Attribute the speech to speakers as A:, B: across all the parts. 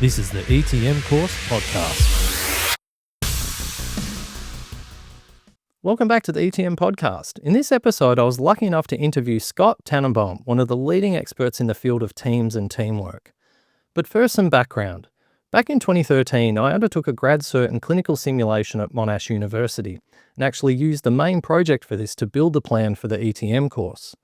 A: This is the ETM Course podcast. Welcome back to the ETM podcast. In this episode, I was lucky enough to interview Scott Tannenbaum, one of the leading experts in the field of teams and teamwork. But first, some background. Back in 2013, I undertook a grad cert in clinical simulation at Monash University and actually used the main project for this to build the plan for the ETM course.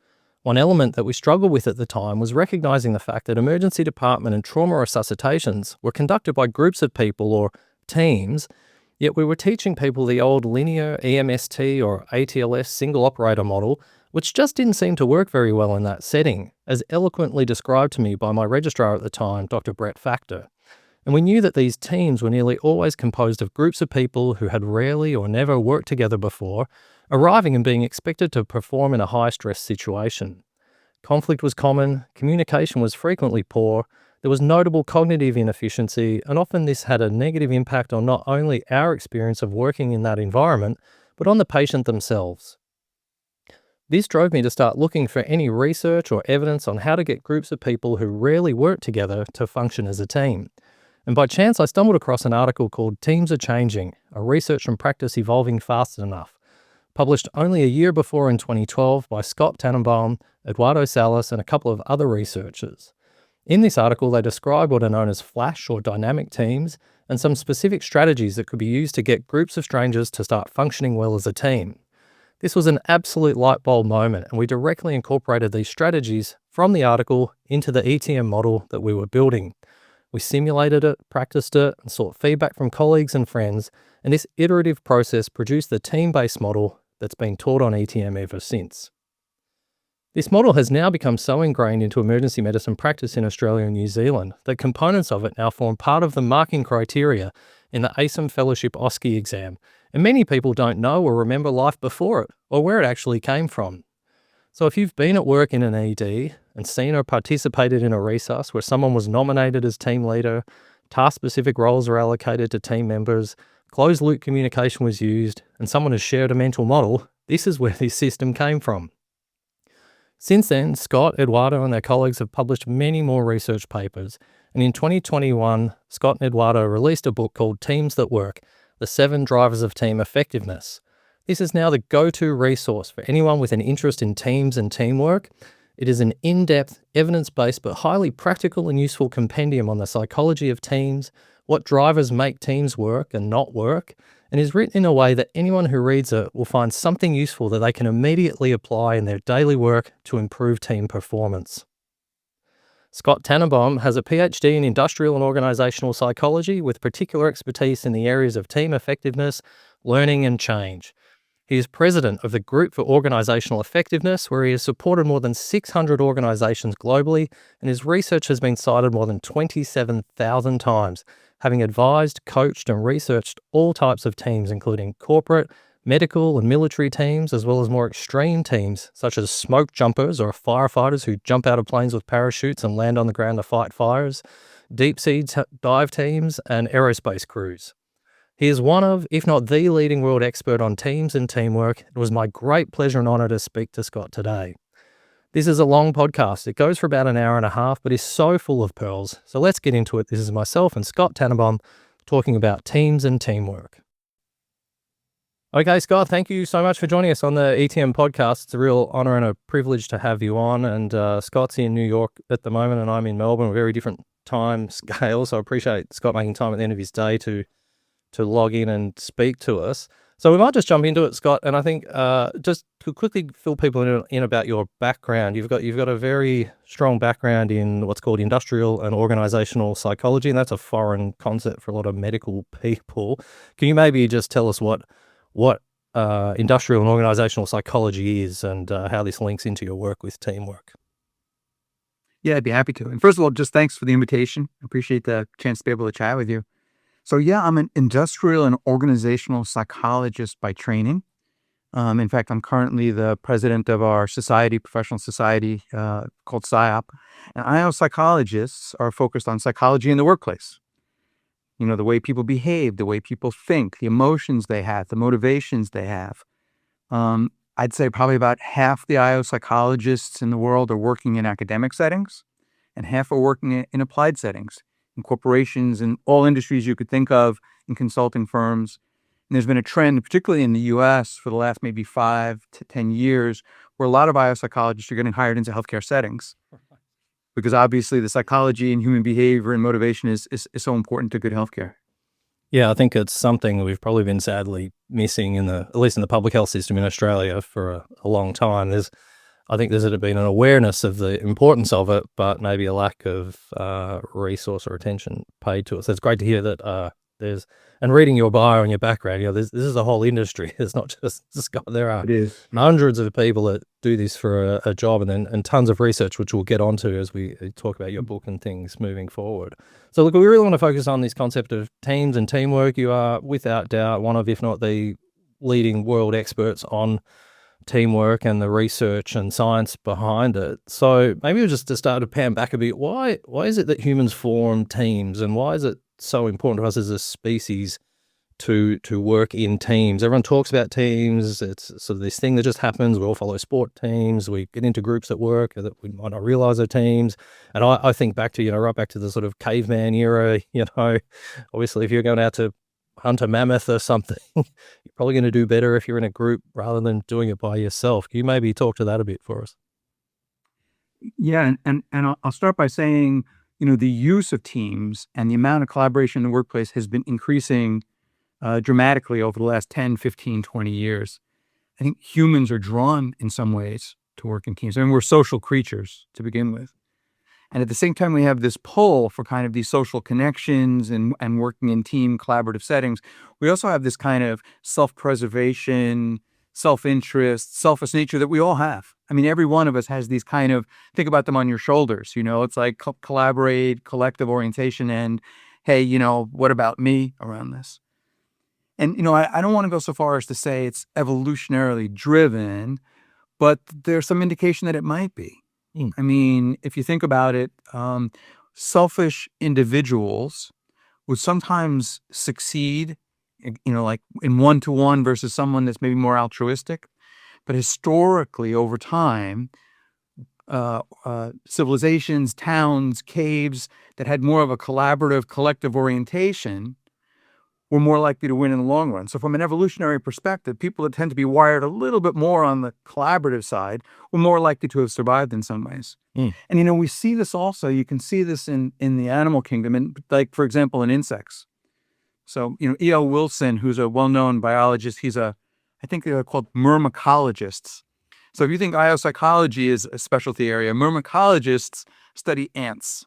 A: One element that we struggled with at the time was recognising the fact that emergency department and trauma resuscitations were conducted by groups of people or teams, yet we were teaching people the old linear EMST or ATLS single operator model, which just didn't seem to work very well in that setting, as eloquently described to me by my registrar at the time, Dr Brett Factor. And we knew that these teams were nearly always composed of groups of people who had rarely or never worked together before, arriving and being expected to perform in a high-stress situation. Conflict was common, communication was frequently poor, there was notable cognitive inefficiency, and often this had a negative impact on not only our experience of working in that environment, but on the patient themselves. This drove me to start looking for any research or evidence on how to get groups of people who rarely work together to function as a team. And by chance, I stumbled across an article called Teams Are Changing, a research and practice evolving fast enough, published only a year before in 2012 by Scott Tannenbaum, Eduardo Salas, and a couple of other researchers. In this article, they describe what are known as flash or dynamic teams and some specific strategies that could be used to get groups of strangers to start functioning well as a team. This was an absolute light bulb moment, and we directly incorporated these strategies from the article into the ETM model that we were building. We simulated it, practiced it, and sought feedback from colleagues and friends, and this iterative process produced the team-based model that's been taught on ETM ever since. This model has now become so ingrained into emergency medicine practice in Australia and New Zealand that components of it now form part of the marking criteria in the ASIM Fellowship OSCE exam, and many people don't know or remember life before it or where it actually came from. So if you've been at work in an ED and seen or participated in a Resus where someone was nominated as team leader, task-specific roles are allocated to team members, closed-loop communication was used, and someone has shared a mental model, this is where this system came from. Since then, Scott, Eduardo, and their colleagues have published many more research papers, and in 2021, Scott and Eduardo released a book called Teams That Work: The 7 Drivers of Team Effectiveness. This is now the go-to resource for anyone with an interest in teams and teamwork. It is an in-depth, evidence-based, but highly practical and useful compendium on the psychology of teams, what drivers make teams work and not work, and is written in a way that anyone who reads it will find something useful that they can immediately apply in their daily work to improve team performance. Scott Tannenbaum has a PhD in industrial and organizational psychology with particular expertise in the areas of team effectiveness, learning, and change. He is president of the Group for Organizational Effectiveness, where he has supported more than 600 organizations globally, and his research has been cited more than 27,000 times, having advised, coached, and researched all types of teams, including corporate, medical, and military teams, as well as more extreme teams, such as smoke jumpers or firefighters who jump out of planes with parachutes and land on the ground to fight fires, deep sea dive teams, and aerospace crews. He is one of, if not the leading world expert on teams and teamwork. It was my great pleasure and honor to speak to Scott today. This is a long podcast. It goes for about an hour and a half, but is so full of pearls. So let's get into it. This is myself and Scott Tannenbaum talking about teams and teamwork. Okay, Scott, thank you so much for joining us on the ETM podcast. It's a real honor and a privilege to have you on. And Scott's in New York at the moment, and I'm in Melbourne, very different time scales. So I appreciate Scott making time at the end of his day to log in and speak to us. So we might just jump into it, Scott. And I think just to quickly fill people in about your background, you've got a very strong background in what's called industrial and organizational psychology, and that's a foreign concept for a lot of medical people. Can you maybe just tell us what industrial and organizational psychology is and how this links into your work with teamwork?
B: Yeah, I'd be happy to. And first of all, just thanks for the invitation. I appreciate the chance to be able to chat with you. So yeah, I'm an industrial and organizational psychologist by training. In fact, I'm currently the president of our professional society called PSYOP. And IO psychologists are focused on psychology in the workplace. You know, the way people behave, the way people think, the emotions they have, the motivations they have. I'd say probably about half the IO psychologists in the world are working in academic settings and half are working in applied settings. in corporations and all industries you could think of, in consulting firms. And there's been a trend, particularly in the US for the last maybe 5 to 10 years, where a lot of biopsychologists are getting hired into healthcare settings. Because obviously the psychology and human behavior and motivation is so important to good healthcare.
A: Yeah, I think it's something we've probably been sadly missing at least in the public health system in Australia for a long time. I think there's been an awareness of the importance of it, but maybe a lack of resource or attention paid to it. So it's great to hear that and reading your bio and your background, this is a whole industry. It's not just Scott. There are
B: It is.
A: hundreds of people that do this for a job, and tons of research, which we'll get onto as we talk about your book and things moving forward. So look, we really want to focus on this concept of teams and teamwork. You are without doubt one of, if not the leading world experts on teamwork and the research and science behind it. So maybe just to start to pan back a bit, why is it that humans form teams, and why is it so important to us as a species to work in teams? Everyone talks about teams. It's sort of this thing that just happens. We all follow sport teams. We get into groups at work that we might not realize are teams. And I think back to, right back to the sort of caveman era, obviously if you're going out to hunt a mammoth or something, you're probably going to do better if you're in a group rather than doing it by yourself. Can you maybe talk to that a bit for us?
B: Yeah, and I'll start by saying, the use of teams and the amount of collaboration in the workplace has been increasing dramatically over the last 10, 15, 20 years. I think humans are drawn in some ways to work in teams. I mean, we're social creatures to begin with. And at the same time, we have this pull for kind of these social connections and working in team collaborative settings. We also have this kind of self-preservation, self-interest, selfish nature that we all have. I mean, every one of us has these kind of, think about them on your shoulders, it's like collaborate, collective orientation, and hey, what about me around this? And, I don't want to go so far as to say it's evolutionarily driven, but there's some indication that it might be. I mean, if you think about it, selfish individuals would sometimes succeed, like in one-to-one versus someone that's maybe more altruistic. But historically, over time, civilizations, towns, caves that had more of a collaborative, collective orientation were more likely to win in the long run. So from an evolutionary perspective, people that tend to be wired a little bit more on the collaborative side were more likely to have survived in some ways. And, we see this also, you can see this in the animal kingdom, and like, for example, in insects. So, E.L. Wilson, who's a well-known biologist, I think they're called myrmecologists. So if you think biopsychology is a specialty area, myrmecologists study ants,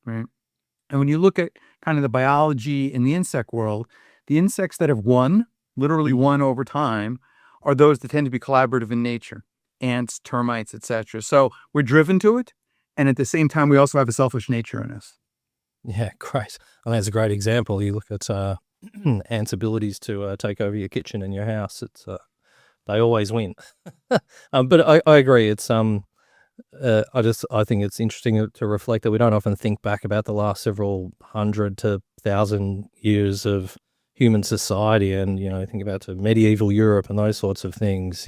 B: right? And when you look at kind of the biology in the insect world, the insects that have literally won over time, are those that tend to be collaborative in nature. Ants, termites, etc. So we're driven to it, and at the same time, we also have a selfish nature in us.
A: Yeah, great. I think that's a great example. You look at ants' abilities to take over your kitchen and your house. They always win. But I agree. It's I think it's interesting to reflect that we don't often think back about the last several 100 to 1,000 years of human society, and think about to medieval Europe and those sorts of things.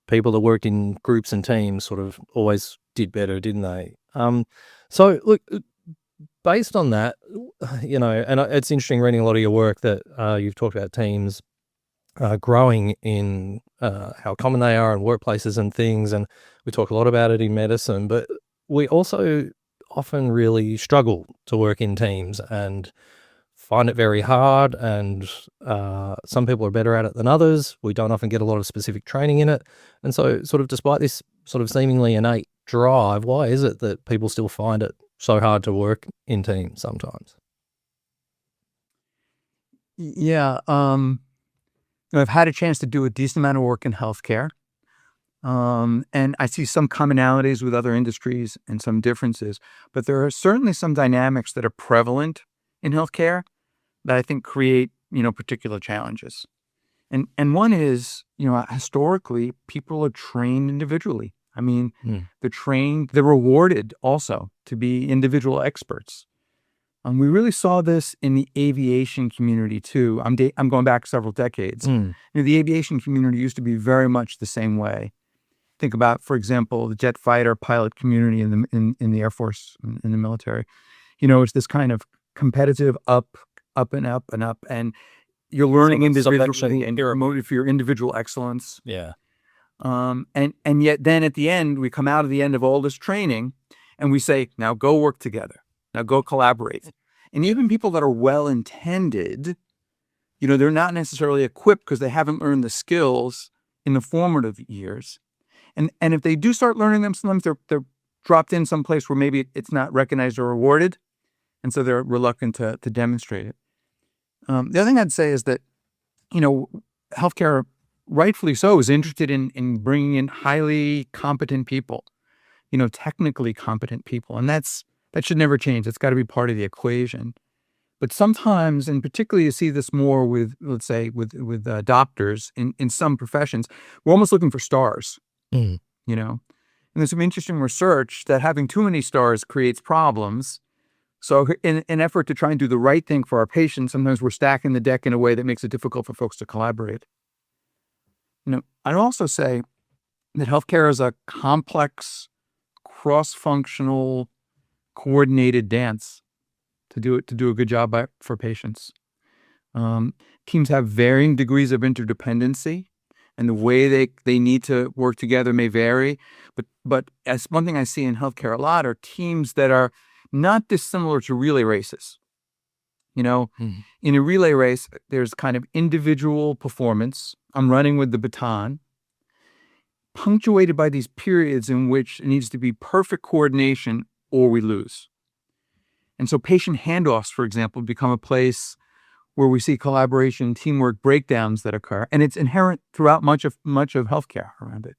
A: People that worked in groups and teams sort of always did better, didn't they? So look, based on that, and it's interesting reading a lot of your work that you've talked about teams growing in how common they are in workplaces and things, and we talk a lot about it in medicine, but we also often really struggle to work in teams and find it very hard, and some people are better at it than others. We don't often get a lot of specific training in it, and so sort of despite this sort of seemingly innate drive, why is it that people still find it so hard to work in teams sometimes?
B: Yeah, I've had a chance to do a decent amount of work in healthcare, and I see some commonalities with other industries and some differences, but there are certainly some dynamics that are prevalent in healthcare that I think create, particular challenges. And one is, historically, people are trained individually. I mean, they're trained, they're rewarded also to be individual experts. We really saw this in the aviation community too. I'm going back several decades. The aviation community used to be very much the same way. Think about, for example, the jet fighter pilot community in the Air Force, in the military. It's this kind of competitive up and up and up, and you're learning individually and you're motivated for your individual excellence.
A: Yeah.
B: And yet then at the end, we come out of the end of all this training and we say, now go work together. Now go collaborate. And even people that are well-intended, they're not necessarily equipped because they haven't learned the skills in the formative years. And if they do start learning them, sometimes they're dropped in some place where maybe it's not recognized or rewarded. And so they're reluctant to demonstrate it. The other thing I'd say is that, healthcare, rightfully so, is interested in bringing in highly competent people, technically competent people. And that should never change. It's got to be part of the equation. But sometimes, and particularly you see this more with, let's say, with doctors in some professions, we're almost looking for stars, And there's some interesting research that having too many stars creates problems. So in an effort to try and do the right thing for our patients, sometimes we're stacking the deck in a way that makes it difficult for folks to collaborate. I'd also say that healthcare is a complex, cross-functional, coordinated dance to do a good job for patients. Teams have varying degrees of interdependency, and the way they need to work together may vary. But as one thing I see in healthcare a lot are teams that are not dissimilar to relay races. In a relay race, there's kind of individual performance. I'm running with the baton, punctuated by these periods in which it needs to be perfect coordination or we lose. And so patient handoffs, for example, become a place where we see collaboration, teamwork breakdowns that occur, and it's inherent throughout much of healthcare around it.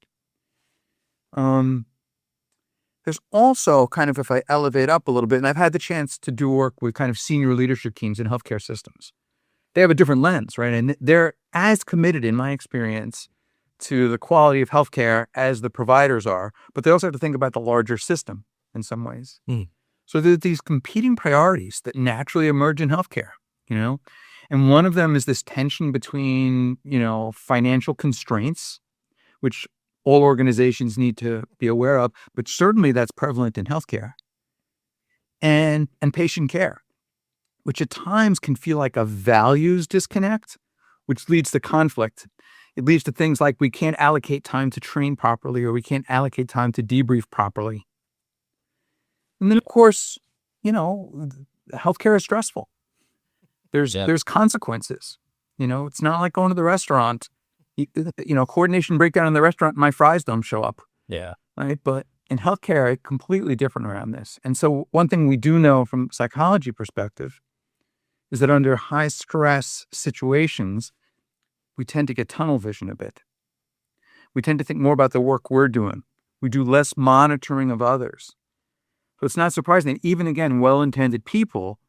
B: There's also kind of, if I elevate up a little bit, and I've had the chance to do work with kind of senior leadership teams in healthcare systems. They have a different lens, right? And they're as committed, in my experience, to the quality of healthcare as the providers are, but they also have to think about the larger system in some ways. So there's these competing priorities that naturally emerge in healthcare, and one of them is this tension between, financial constraints, which all organizations need to be aware of, but certainly that's prevalent in healthcare, and patient care, which at times can feel like a values disconnect, which leads to conflict. It leads to things like we can't allocate time to train properly, or we can't allocate time to debrief properly. And then, of course, healthcare is stressful. There's consequences. It's not like going to the restaurant. Coordination breakdown in the restaurant, my fries don't show up.
A: Yeah.
B: Right. But in healthcare, it's completely different around this. And so one thing we do know from psychology perspective is that under high stress situations, we tend to get tunnel vision a bit. We tend to think more about the work we're doing. We do less monitoring of others. So it's not surprising that even, again, well-intended people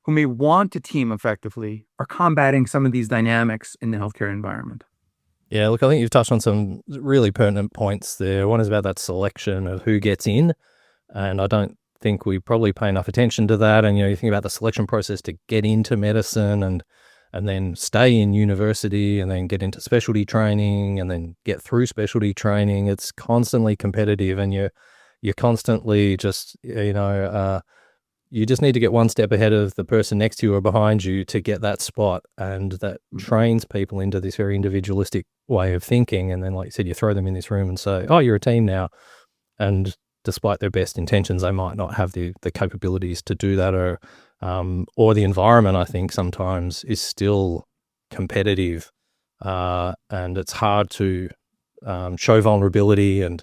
B: who may want to team effectively are combating some of these dynamics in the healthcare environment.
A: Yeah, look, I think you've touched on some really pertinent points there. One is about that selection of who gets in, and I don't think we probably pay enough attention to that. And, you think about the selection process to get into medicine and then stay in university and then get into specialty training and then get through specialty training. It's constantly competitive, and you're constantly just, you just need to get one step ahead of the person next to you or behind you to get that spot. And that trains people into this very individualistic way of thinking. And then, like you said, you throw them in this room and say, oh, you're a team now. And despite their best intentions, they might not have the capabilities to do that, or the environment, I think, sometimes is still competitive. And it's hard to show vulnerability and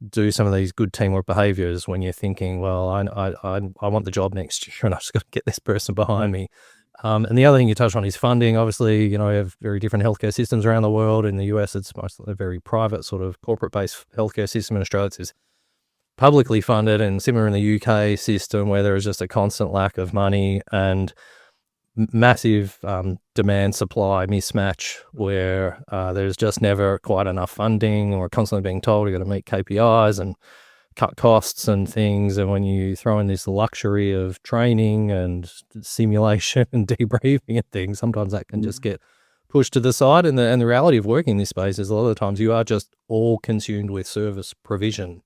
A: do some of these good teamwork behaviors when you're thinking, well, I want the job next year and I've just got to get this person behind me. And the other thing you touched on is funding. Obviously, we have very different healthcare systems around the world. In the US, it's mostly a very private sort of corporate-based healthcare system. In Australia, it's publicly funded, and similar in the UK system, where there is just a constant lack of money and massive demand supply mismatch, where there's just never quite enough funding, and we're constantly being told you've got to meet KPIs and cut costs and things. And when you throw in this luxury of training and simulation and debriefing and things, sometimes that can just get pushed to the side. And the reality of working in this space is a lot of the times you are just all consumed with service provision,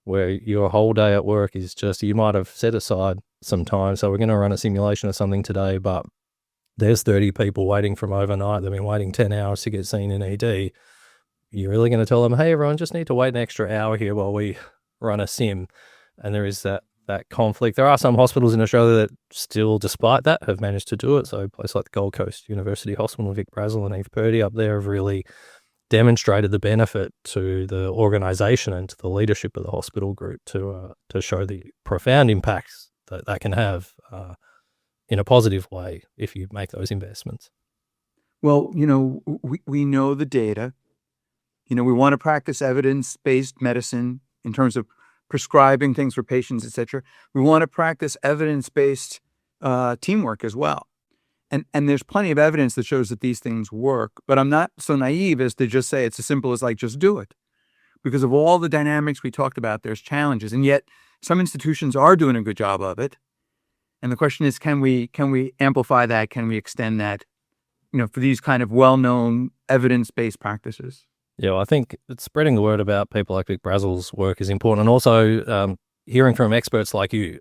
A: where your whole day at work is just, you might have set aside some time. So we're going to run a simulation of something today, but there's 30 people waiting from overnight. They've been waiting 10 hours to get seen in ED. You're really going to tell them, hey, everyone, just need to wait an extra hour here while we run a sim? And there is that conflict. There are some hospitals in Australia that still, despite that, have managed to do it. So places like the Gold Coast University Hospital, Vic Brazel and Eve Purdy up there have really demonstrated the benefit to the organisation and to the leadership of the hospital group to show the profound impacts that can have in a positive way if you make those investments.
B: Well, we know the data. We want to practice evidence-based medicine in terms of prescribing things for patients, etc. We want to practice evidence-based teamwork as well. And there's plenty of evidence that shows that these things work, but I'm not so naive as to just say it's as simple as like, just do it. Because of all the dynamics we talked about, there's challenges. And yet some institutions are doing a good job of it. And the question is, can we amplify that? Can we extend that, for these kind of well-known evidence-based practices?
A: Yeah, I think spreading the word about people like Vic Brazel's work is important. And also hearing from experts like you,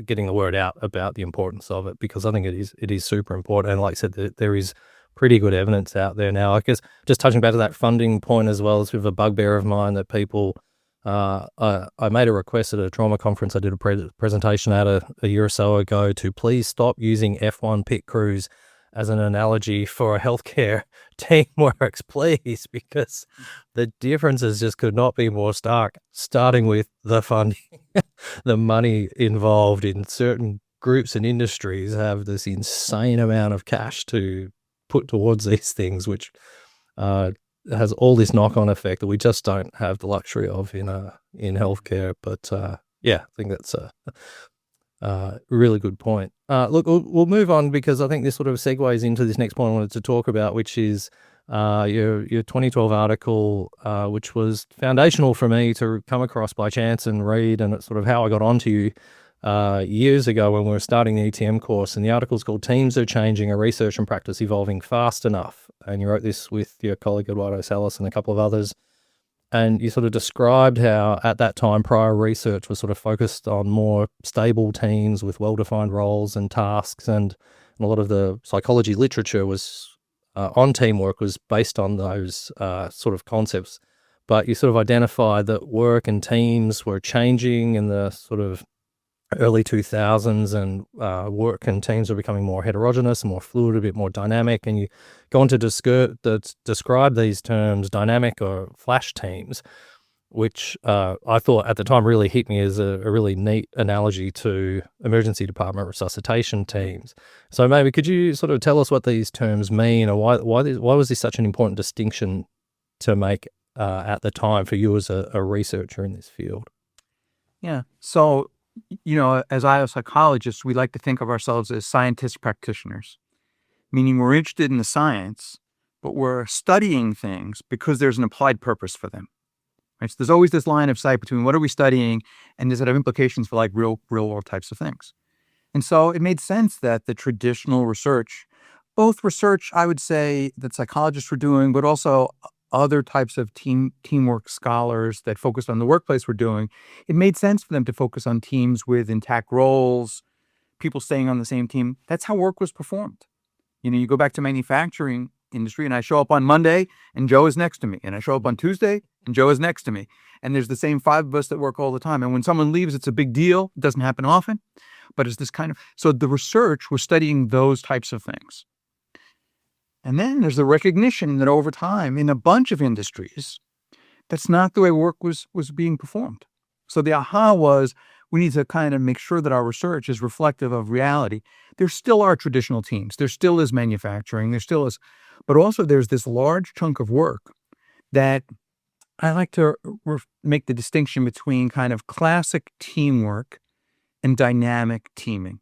A: getting the word out about the importance of it, because I think it is super important. And like I said, there is pretty good evidence out there now. I guess just touching back to that funding point as well, it's a bugbear of mine that people, I made a request at a trauma conference I did a presentation at a year or so ago to please stop using F1 pit crews as an analogy for healthcare teamworks, please, because the differences just could not be more stark, starting with the funding. The money involved in certain groups and industries have this insane amount of cash to put towards these things, which has all this knock-on effect that we just don't have the luxury of in healthcare. But yeah, I think that's a really good point. Look, we'll move on, because I think this sort of segues into this next point I wanted to talk about, which is your 2012 article, which was foundational for me to come across by chance and read, and it's sort of how I got onto you years ago when we were starting the ETM course. And the article's called "Teams Are Changing, a Research and Practice Evolving Fast Enough." And you wrote this with your colleague Eduardo Salas and a couple of others. And you sort of described how at that time prior research was sort of focused on more stable teams with well-defined roles and tasks, and a lot of the psychology literature was on teamwork was based on those sort of concepts. But you sort of identified that work and teams were changing in the sort of early 2000s, and work and teams were becoming more heterogeneous and more fluid, a bit more dynamic. And you go on to describe these terms, dynamic or flash teams, which I thought at the time really hit me as a really neat analogy to emergency department resuscitation teams. So maybe could you sort of tell us what these terms mean, or why was this such an important distinction to make at the time for you as a researcher in this field?
B: Yeah. So, as biopsychologists, we like to think of ourselves as scientist practitioners, meaning we're interested in the science, but we're studying things because there's an applied purpose for them. Right? So there's always this line of sight between what are we studying and does it have implications for like real world types of things. And so it made sense that the traditional research, both research, I would say, that psychologists were doing, but also other types of teamwork scholars that focused on the workplace were doing, it made sense for them to focus on teams with intact roles, people staying on the same team. That's how work was performed. You go back to manufacturing industry, and I show up on Monday and Joe is next to me, and I show up on Tuesday and Joe is next to me, and there's the same 5 of us that work all the time. And when someone leaves, it's a big deal. It doesn't happen often, but it's this kind of, so the research was studying those types of things. And then there's the recognition that over time in a bunch of industries, that's not the way work was being performed. So the aha was, we need to kind of make sure that our research is reflective of reality. There still are traditional teams. There still is manufacturing. There still is, but also there's this large chunk of work that I like to make the distinction between kind of classic teamwork and dynamic teaming,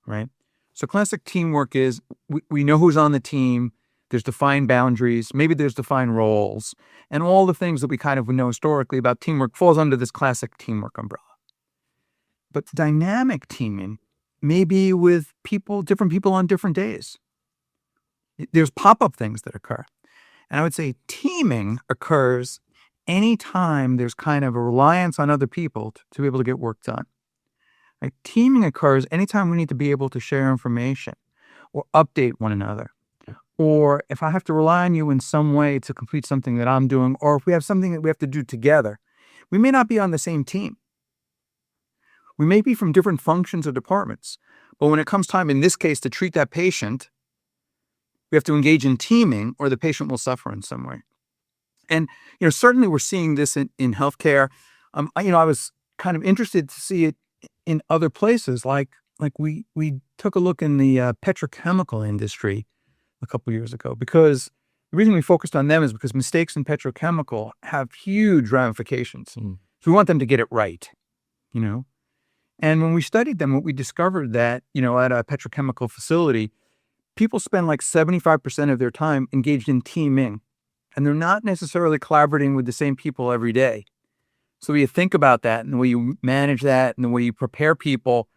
B: right? So classic teamwork is we know who's on the team. There's defined boundaries. Maybe there's defined roles. And all the things that we kind of know historically about teamwork falls under this classic teamwork umbrella. But dynamic teaming may be with different people on different days. There's pop-up things that occur. And I would say teaming occurs anytime there's kind of a reliance on other people to be able to get work done. Right? Teaming occurs anytime we need to be able to share information or update one another. Or if I have to rely on you in some way to complete something that I'm doing, or if we have something that we have to do together, we may not be on the same team. We may be from different functions or departments, but when it comes time, in this case, to treat that patient, we have to engage in teaming or the patient will suffer in some way. And, certainly we're seeing this in healthcare. I was kind of interested to see it in other places. Like we took a look in the petrochemical industry a couple years ago, because the reason we focused on them is because mistakes in petrochemical have huge ramifications. So we want them to get it right, And when we studied them, what we discovered that, at a petrochemical facility, people spend like 75% of their time engaged in teaming, and they're not necessarily collaborating with the same people every day. So you think about that and the way you manage that and the way you prepare people,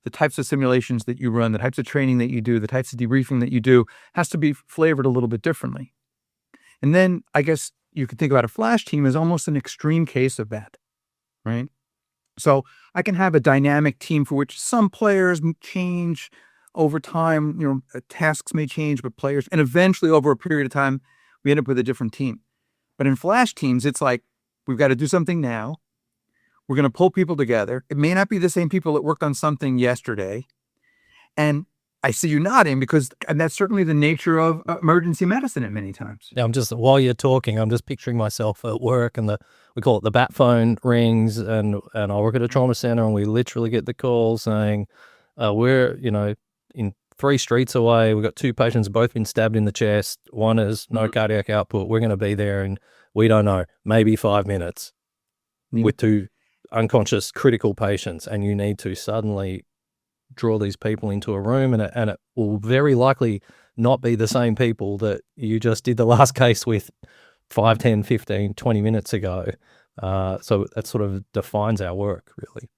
B: the types of simulations that you run, the types of training that you do, the types of debriefing that you do has to be flavored a little bit differently. And then I guess you could think about a flash team as almost an extreme case of that, right? So I can have a dynamic team for which some players change over time, tasks may change, but players, and eventually over a period of time, we end up with a different team. But in flash teams, it's like, we've got to do something now. We're going to pull people together. It may not be the same people that worked on something yesterday. And I see you nodding and that's certainly the nature of emergency medicine at many times.
A: Yeah, while you're talking, I'm just picturing myself at work, and we call it the bat phone rings, and I work at a trauma center, and we literally get the call saying, we're, in 3 streets away, we've got 2 patients, both been stabbed in the chest. One has no cardiac output. We're going to be there in, we don't know, maybe 5 minutes with 2 unconscious critical patients, and you need to suddenly draw these people into a room, and it will very likely not be the same people that you just did the last case with 5, 10, 15, 20 minutes ago. So that sort of defines our work, really.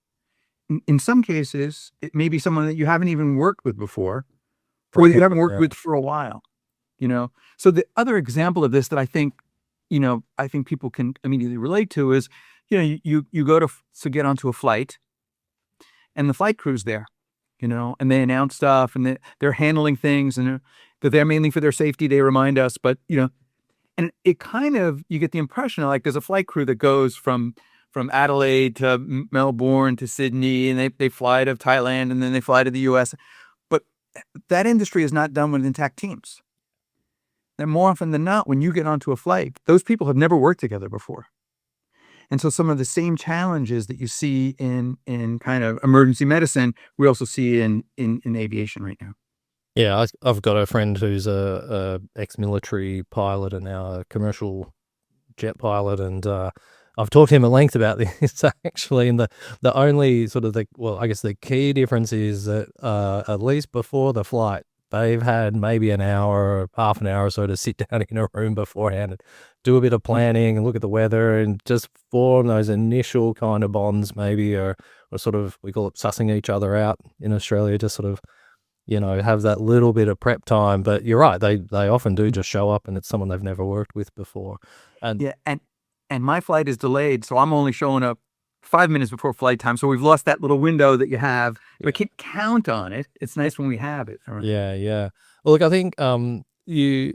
B: In some cases, it may be someone that you haven't even worked with before, or that you haven't worked with for a while, So the other example of this that I think people can immediately relate to is, you go to get onto a flight, and the flight crew's there, and they announce stuff, and they're handling things, and they're there mainly for their safety. They remind us, but, and it kind of, you get the impression of like there's a flight crew that goes from Adelaide to Melbourne to Sydney, and they fly to Thailand, and then they fly to the US. But that industry is not done with intact teams. And more often than not, when you get onto a flight, those people have never worked together before. And so some of the same challenges that you see in kind of emergency medicine, we also see in aviation right now.
A: Yeah, I've got a friend who's a ex-military pilot and now a commercial jet pilot, and I've talked to him at length about this actually, and the only sort of I guess the key difference is that at least before the flight, they've had maybe an hour or half an hour or so to sit down in a room beforehand and do a bit of planning and look at the weather and just form those initial kind of bonds, maybe, or sort of, we call it sussing each other out in Australia, just sort of, have that little bit of prep time. But you're right, they often do just show up and it's someone they've never worked with before. And
B: yeah, and my flight is delayed, so I'm only showing up 5 minutes before flight time. So we've lost that little window that you have. We can't count on it. It's nice when we have it. Right?
A: Yeah. Well, look, I think you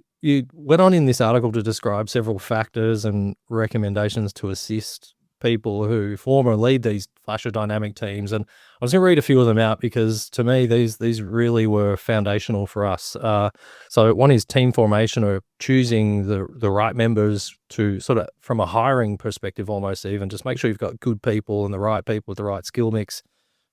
A: went on in this article to describe several factors and recommendations to assist people who form or lead these flash or dynamic teams. And I was going to read a few of them out because to me, these really were foundational for us. So one is team formation, or choosing the right members to sort of, from a hiring perspective, almost even just make sure you've got good people and the right people with the right skill mix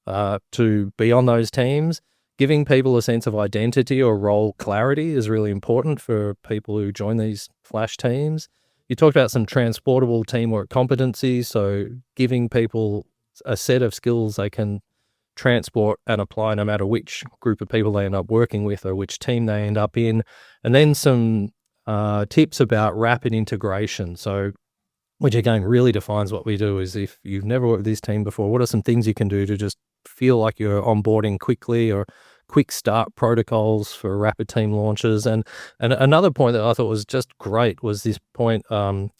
A: to be on those teams. Giving people a sense of identity or role clarity is really important for people who join these flash teams. You talked about some transportable teamwork competencies, so giving people a set of skills they can transport and apply no matter which group of people they end up working with or which team they end up in. And then some tips about rapid integration. So, which again really defines what we do, is if you've never worked with this team before, what are some things you can do to just feel like you're onboarding quickly, or quick start protocols for rapid team launches. And another point that I thought was just great was this point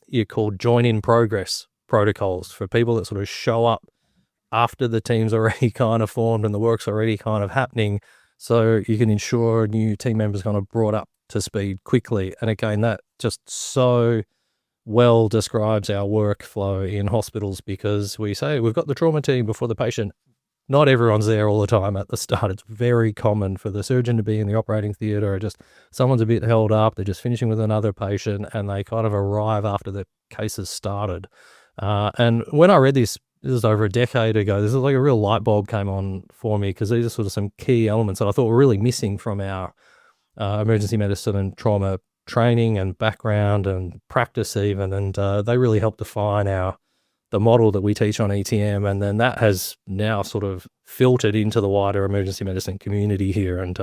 A: you called join in progress protocols for people that sort of show up after the team's already kind of formed and the work's already kind of happening, so you can ensure new team members kind of brought up to speed quickly. And again, that just so well describes our workflow in hospitals, because we say we've got the trauma team before the patient. Not everyone's there all the time at the start. It's very common for the surgeon to be in the operating theatre, or just someone's a bit held up, they're just finishing with another patient, and they kind of arrive after the case has started. And when I read this was over a decade ago, this is like a real light bulb came on for me, because these are sort of some key elements that I thought were really missing from our emergency medicine and trauma training and background and practice even, and they really help define the model that we teach on ETM, and then that has now sort of filtered into the wider emergency medicine community here, and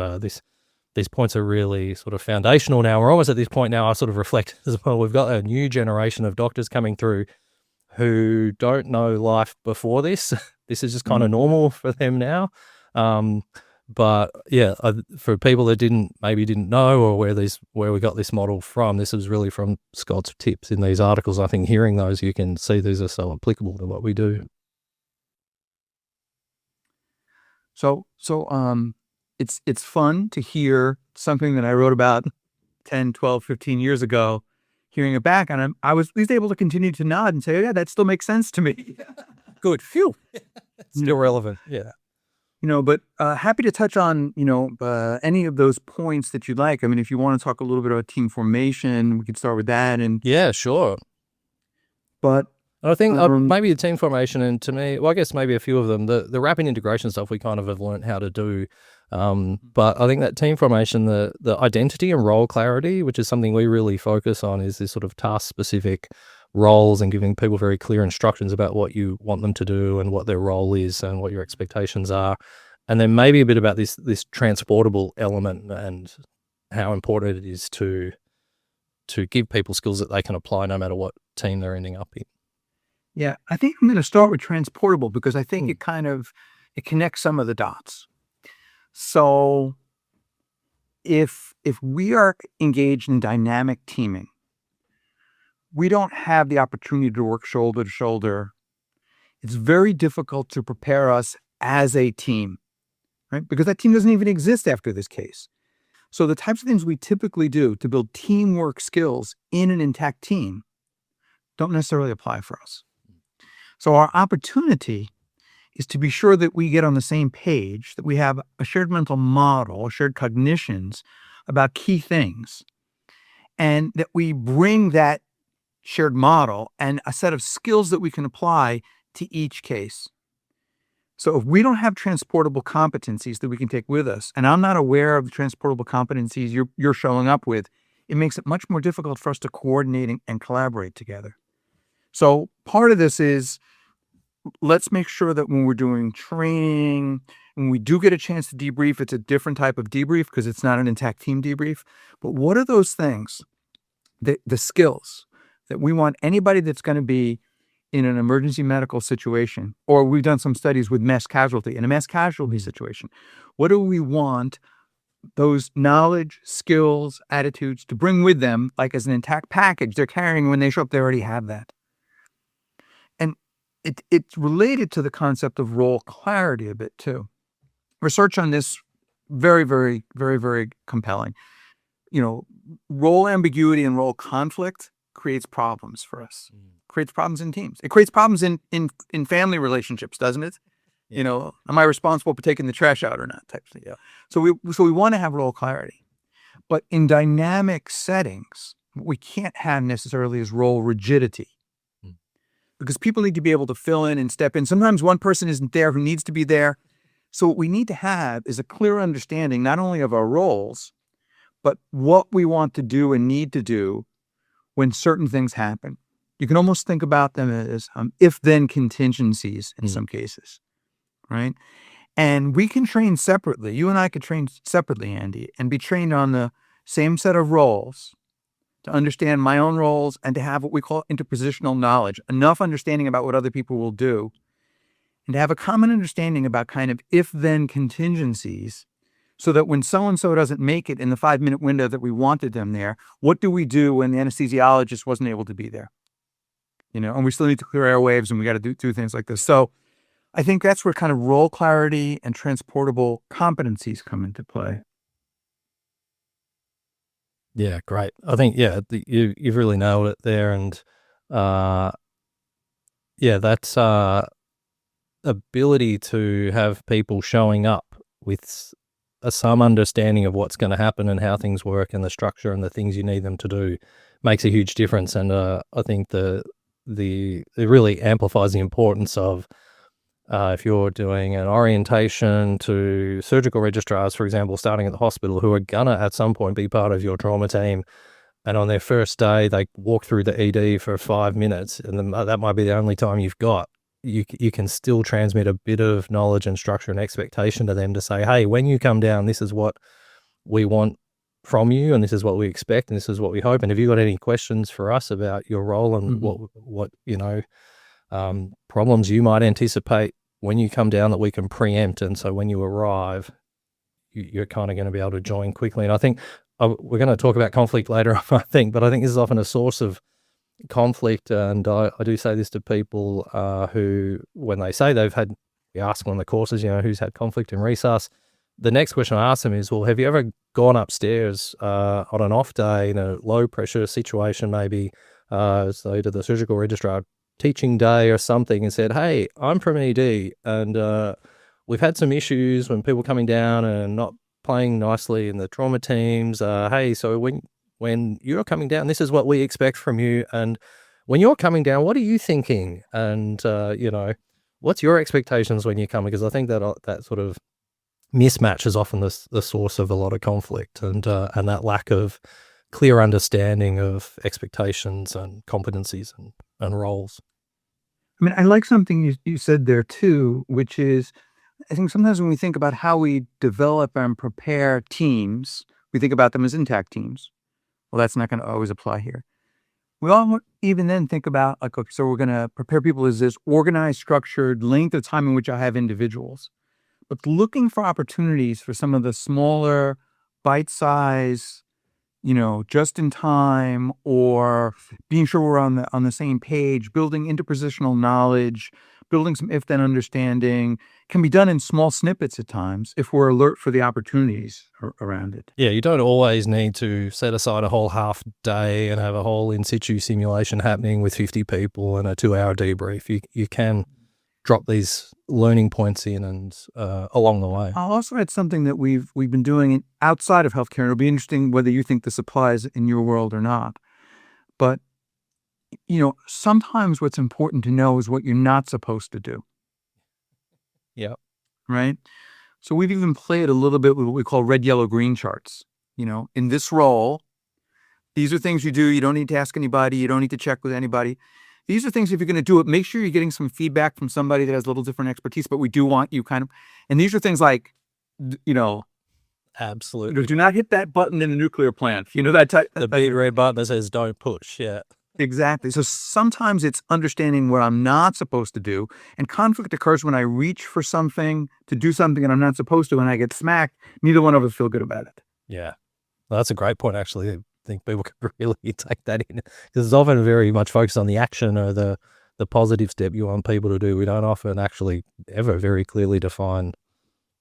A: these points are really sort of foundational now. We're almost at this point now I sort of reflect as well, we've got a new generation of doctors coming through who don't know life before this. This is just kind of normal for them now. But yeah, for people that maybe didn't know, or where we got this model from, this is really from Scott's tips in these articles. I think hearing those, you can see these are so applicable to what we do.
B: So it's fun to hear something that I wrote about 10, 12, 15 years ago, hearing it back, and I was at least able to continue to nod and say, oh, yeah, that still makes sense to me. Good. Phew.
A: Still relevant. Yeah.
B: But happy to touch on, any of those points that you'd like. I mean, if you want to talk a little bit about team formation, we could start with that. And
A: yeah, sure.
B: But
A: I think maybe the team formation, and to me, well, I guess maybe a few of them, the rapid integration stuff we kind of have learned how to do. But I think that team formation, the identity and role clarity, which is something we really focus on, is this sort of task-specific roles and giving people very clear instructions about what you want them to do and what their role is and what your expectations are. And then maybe a bit about this transportable element and how important it is to give people skills that they can apply no matter what team they're ending up in.
B: Yeah, I think I'm going to start with transportable, because I think it connects some of the dots. So if we are engaged in dynamic teaming, we don't have the opportunity to work shoulder to shoulder. It's very difficult to prepare us as a team, right? Because that team doesn't even exist after this case. So the types of things we typically do to build teamwork skills in an intact team don't necessarily apply for us. So our opportunity is to be sure that we get on the same page, that we have a shared mental model, shared cognitions about key things, and that we bring that shared model and a set of skills that we can apply to each case. So if we don't have transportable competencies that we can take with us, and I'm not aware of the transportable competencies you're showing up with, it makes it much more difficult for us to coordinate and collaborate together. So part of this is, let's make sure that when we're doing training, when we do get a chance to debrief, it's a different type of debrief because it's not an intact team debrief. But what are those things, the skills that we want anybody that's going to be in an emergency medical situation, or we've done some studies with mass casualty, in a mass casualty situation, what do we want those knowledge, skills, attitudes to bring with them, like as an intact package they're carrying when they show up, they already have that. And it's related to the concept of role clarity a bit too. Research on this, very, very, very, very compelling. Role ambiguity and role conflict creates problems for us. Creates problems in teams. It creates problems in family relationships, doesn't it? Yeah. Am I responsible for taking the trash out or not? Type thing. Yeah. So we want to have role clarity, but in dynamic settings, what we can't have necessarily is role rigidity, because people need to be able to fill in and step in. Sometimes one person isn't there who needs to be there. So what we need to have is a clear understanding not only of our roles, but what we want to do and need to do when certain things happen. You can almost think about them as if-then contingencies in some cases, right? And we can train separately. You and I could train separately, Andy, and be trained on the same set of roles to understand my own roles and to have what we call interpositional knowledge, enough understanding about what other people will do, and to have a common understanding about kind of if-then contingencies, so that when so-and-so doesn't make it in the 5-minute window that we wanted them there, what do we do when the anesthesiologist wasn't able to be there? And we still need to clear airwaves, and we got to do things like this. So I think that's where kind of role clarity and transportable competencies come into play.
A: Yeah, great. I think, you've really nailed it there. And that's ability to have people showing up with some understanding of what's going to happen and how things work and the structure and the things you need them to do makes a huge difference. And I think it really amplifies the importance of if you're doing an orientation to surgical registrars, for example, starting at the hospital, who are gonna at some point be part of your trauma team, and on their first day they walk through the ED for 5 minutes, and then that might be the only time you've got. You can still transmit a bit of knowledge and structure and expectation to them to say, hey, when you come down, this is what we want from you, and this is what we expect, and this is what we hope. And have you got any questions for us about your role and what problems you might anticipate when you come down that we can preempt? And so when you arrive, you're kind of going to be able to join quickly. And I think we're going to talk about conflict later, I think, but I think this is often a source of conflict. And I do say this to people who, when they say we ask them on the courses, who's had conflict in Resus, the next question I ask them is, well, have you ever gone upstairs on an off day in a low pressure situation, maybe, so to the surgical registrar teaching day or something, and said, hey, I'm from ED, and we've had some issues when people coming down and not playing nicely in the trauma teams. Hey, so when you're coming down, this is what we expect from you. And when you're coming down, what are you thinking? And, what's your expectations when you're coming? Because I think that sort of mismatch is often the source of a lot of conflict, and that lack of clear understanding of expectations and competencies and roles.
B: I mean, I like something you said there too, which is, I think sometimes when we think about how we develop and prepare teams, we think about them as intact teams. Well, that's not going to always apply here. We all even then think about, like, okay, so we're going to prepare people as this organized, structured length of time in which I have individuals. But looking for opportunities for some of the smaller, bite-size, just in time, or being sure we're on the same page, building interpositional knowledge, building some if-then understanding, can be done in small snippets at times if we're alert for the opportunities around it.
A: Yeah, you don't always need to set aside a whole half day and have a whole in situ simulation happening with 50 people and a 2-hour debrief. You can drop these learning points in and along the way.
B: I'll also add something that we've been doing outside of healthcare. It'll be interesting whether you think this applies in your world or not. But, sometimes what's important to know is what you're not supposed to do.
A: Yeah.
B: Right? So we've even played a little bit with what we call red, yellow, green charts. In this role, these are things you do. You don't need to ask anybody. You don't need to check with anybody. These are things, if you're going to do it, make sure you're getting some feedback from somebody that has a little different expertise, but we do want you and these are things like,
A: absolutely.
B: Do not hit that button in a nuclear plant. That type.
A: The big red button that says don't push. Yeah.
B: Exactly. So sometimes it's understanding what I'm not supposed to do, and conflict occurs when I reach for something to do something and I'm not supposed to, and I get smacked. Neither one of us feel good about it.
A: Yeah. Well, that's a great point, actually. I think people can really take that in, because it's often very much focused on the action or the positive step you want people to do. We don't often actually ever very clearly define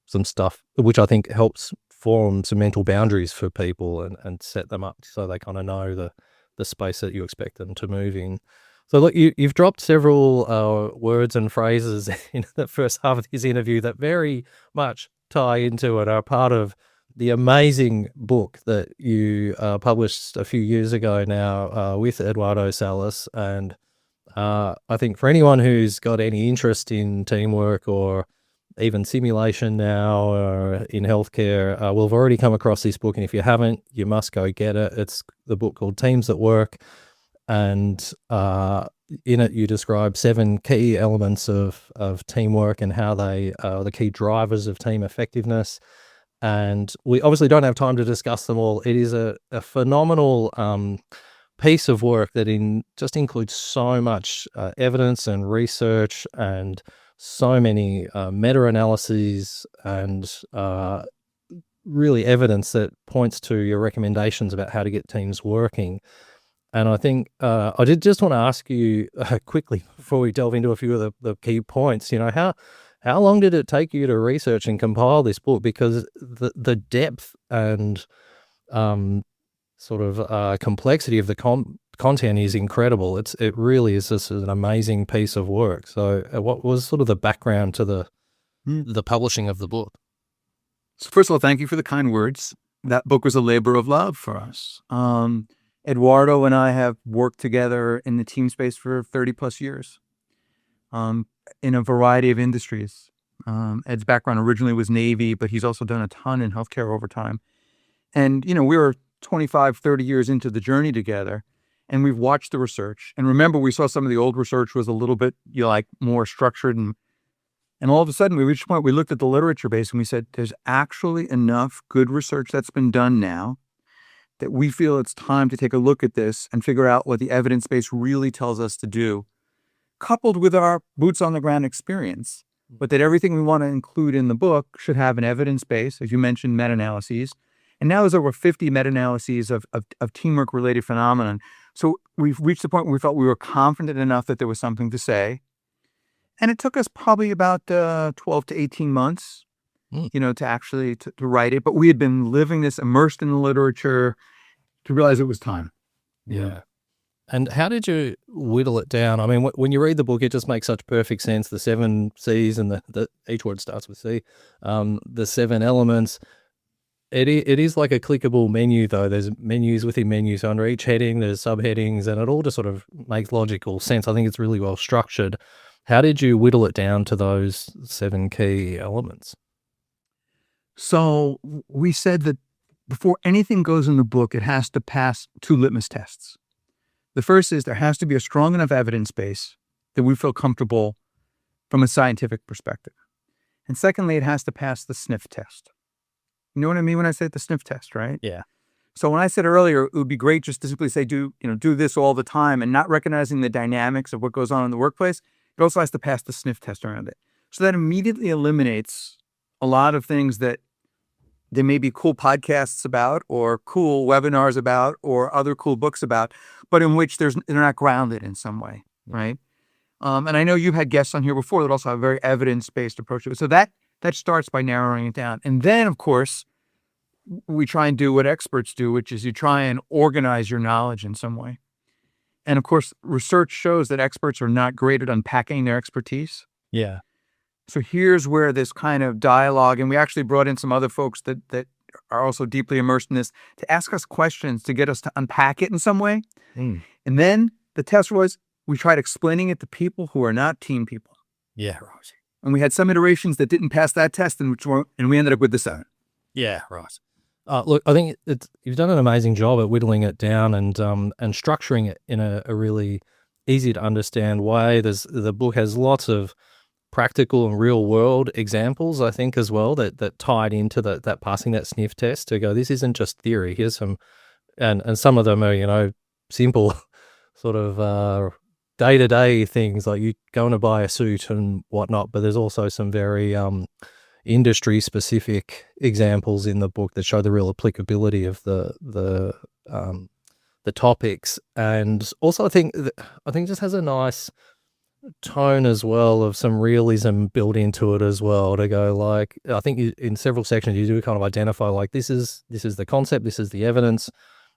A: some stuff, which I think helps form some mental boundaries for people and set them up so they kind of know the space that you expect them to move in. So look, you've dropped several words and phrases in the first half of this interview that very much tie into it, are part of the amazing book that you published a few years ago now with Eduardo Salas. And I think for anyone who's got any interest in teamwork or even simulation now or in healthcare, we've already come across this book. And if you haven't, you must go get it. It's the book called Teams That Work. And in it, you describe 7 key elements of teamwork and how they are the key drivers of team effectiveness. And we obviously don't have time to discuss them all. It is a phenomenal piece of work that just includes so much evidence and research and so many meta-analyses and really evidence that points to your recommendations about how to get teams working. And I think I did just want to ask you quickly before we delve into a few of the key points, how long did it take you to research and compile this book? Because the depth and sort of complexity of the content is incredible. It really is just an amazing piece of work. So what was sort of the background to the publishing of the book?
B: So first of all, thank you for the kind words. That book was a labor of love for us. Eduardo and I have worked together in the team space for 30 plus years in a variety of industries. Ed's background originally was Navy, but he's also done a ton in healthcare over time. And, we were 25, 30 years into the journey together, and we've watched the research. And remember, we saw some of the old research was a little bit more structured. And all of a sudden, we reached a point, we looked at the literature base and we said, there's actually enough good research that's been done now that we feel it's time to take a look at this and figure out what the evidence base really tells us to do, coupled with our boots on the ground experience, but that everything we want to include in the book should have an evidence base, as you mentioned, meta-analyses. And now there's over 50 meta-analyses of teamwork-related phenomenon. So we've reached the point where we felt we were confident enough that there was something to say. And it took us probably about 12 to 18 months, to actually to write it. But we had been living this, immersed in the literature, to realize it was time.
A: Yeah. And how did you whittle it down? I mean, when you read the book, it just makes such perfect sense. The 7 C's and each word starts with C, the 7 elements. It is like a clickable menu, though. There's menus within menus. So under each heading, there's subheadings, and it all just sort of makes logical sense. I think it's really well structured. How did you whittle it down to those 7 key elements?
B: So we said that before anything goes in the book, it has to pass 2 litmus tests. The first is there has to be a strong enough evidence base that we feel comfortable from a scientific perspective. And secondly, it has to pass the sniff test. You know what I mean when I say the sniff test, right?
A: Yeah.
B: So when I said earlier, it would be great just to simply say, do this all the time, and not recognizing the dynamics of what goes on in the workplace, it also has to pass the sniff test around it. So that immediately eliminates a lot of things that there may be cool podcasts about or cool webinars about or other cool books about, but in which they're not grounded in some way, right? And I know you've had guests on here before that also have a very evidence-based approach to it. So that starts by narrowing it down. And then, of course, we try and do what experts do, which is you try and organize your knowledge in some way. And of course, research shows that experts are not great at unpacking their expertise.
A: Yeah.
B: So here's where this kind of dialogue, and we actually brought in some other folks that are also deeply immersed in this to ask us questions to get us to unpack it in some way. And then the test was we tried explaining it to people who are not team people.
A: Yeah, right.
B: And we had some iterations that didn't pass that test, and we ended up with the 7.
A: Yeah, right. Look, I think you've done an amazing job at whittling it down and structuring it in a really easy to understand way. The book has lots of practical and real world examples, I think, as well, that tied into that passing that sniff test to go, this isn't just theory. Here's some, and some of them are, simple sort of day-to-day things, like you going to buy a suit and whatnot, but there's also some very industry specific examples in the book that show the real applicability of the topics. And also I think it just has a nice tone as well of some realism built into it as well, to go like, I think in several sections you do kind of identify like this is the concept, this is the evidence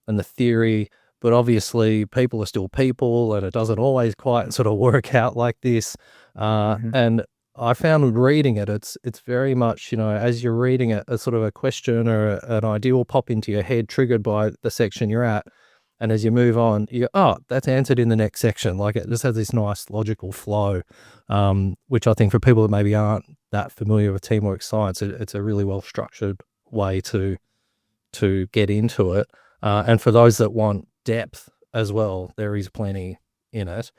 A: and the theory, but obviously people are still people and it doesn't always quite sort of work out like this. And I found reading it, it's very much, as you're reading it, a sort of a question or an idea will pop into your head triggered by the section you're at. And as you move on, you go, oh, that's answered in the next section. Like it just has this nice logical flow, which I think for people that maybe aren't that familiar with teamwork science, it's a really well structured way to get into it. And for those that want depth as well, there is plenty in it.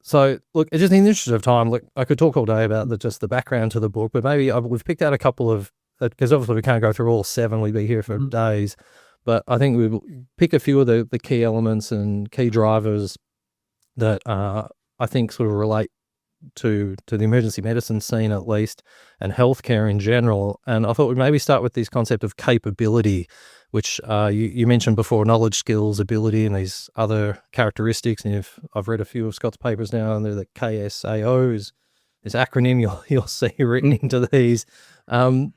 A: So look, it's just in the interest of time, look, I could talk all day about just the background to the book, but maybe we've picked out a couple of, because obviously we can't go through all 7, we'd be here for days. But I think we'll pick a few of the key elements and key drivers that I think sort of relate to the emergency medicine scene at least, and healthcare in general. And I thought we'd maybe start with this concept of capability, which you mentioned before: knowledge, skills, ability, and these other characteristics. And I've read a few of Scott's papers now, and they're the KSAOs, this acronym you'll see written into these. So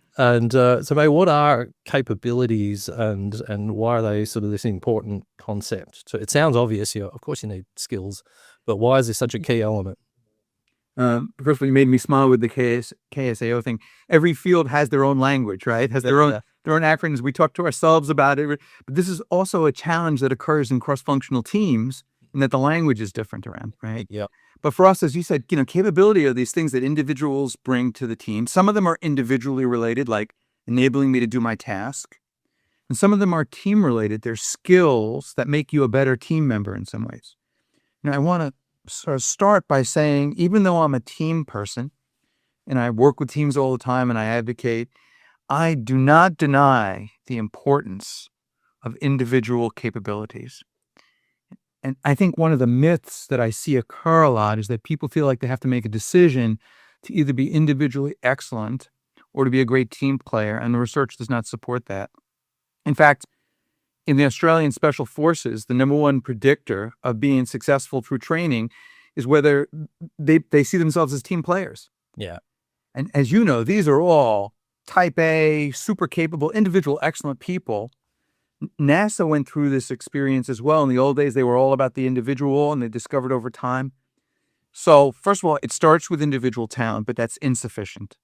A: maybe what are capabilities, and why are they sort of this important concept? So it sounds obvious. Of course you need skills, but why is this such a key element?
B: First of all, you made me smile with the KSAO thing. Every field has their own language, right? Has their own acronyms. We talk to ourselves about it, but this is also a challenge that occurs in cross-functional teams, and that the language is different around, right?
A: Yeah.
B: But for us, as you said, capability are these things that individuals bring to the team. Some of them are individually related, like enabling me to do my task. And some of them are team related. They're skills that make you a better team member in some ways. I want to sort of start by saying, even though I'm a team person and I work with teams all the time and I advocate, I do not deny the importance of individual capabilities. And I think one of the myths that I see occur a lot is that people feel like they have to make a decision to either be individually excellent or to be a great team player, and the research does not support that. In fact, in the Australian Special Forces, the number one predictor of being successful through training is whether they see themselves as team players.
A: Yeah.
B: And as you know, these are all type A, super capable, individual, excellent people. NASA went through this experience as well. In the old days, they were all about the individual, and they discovered over time. So first of all, it starts with individual talent, but that's insufficient.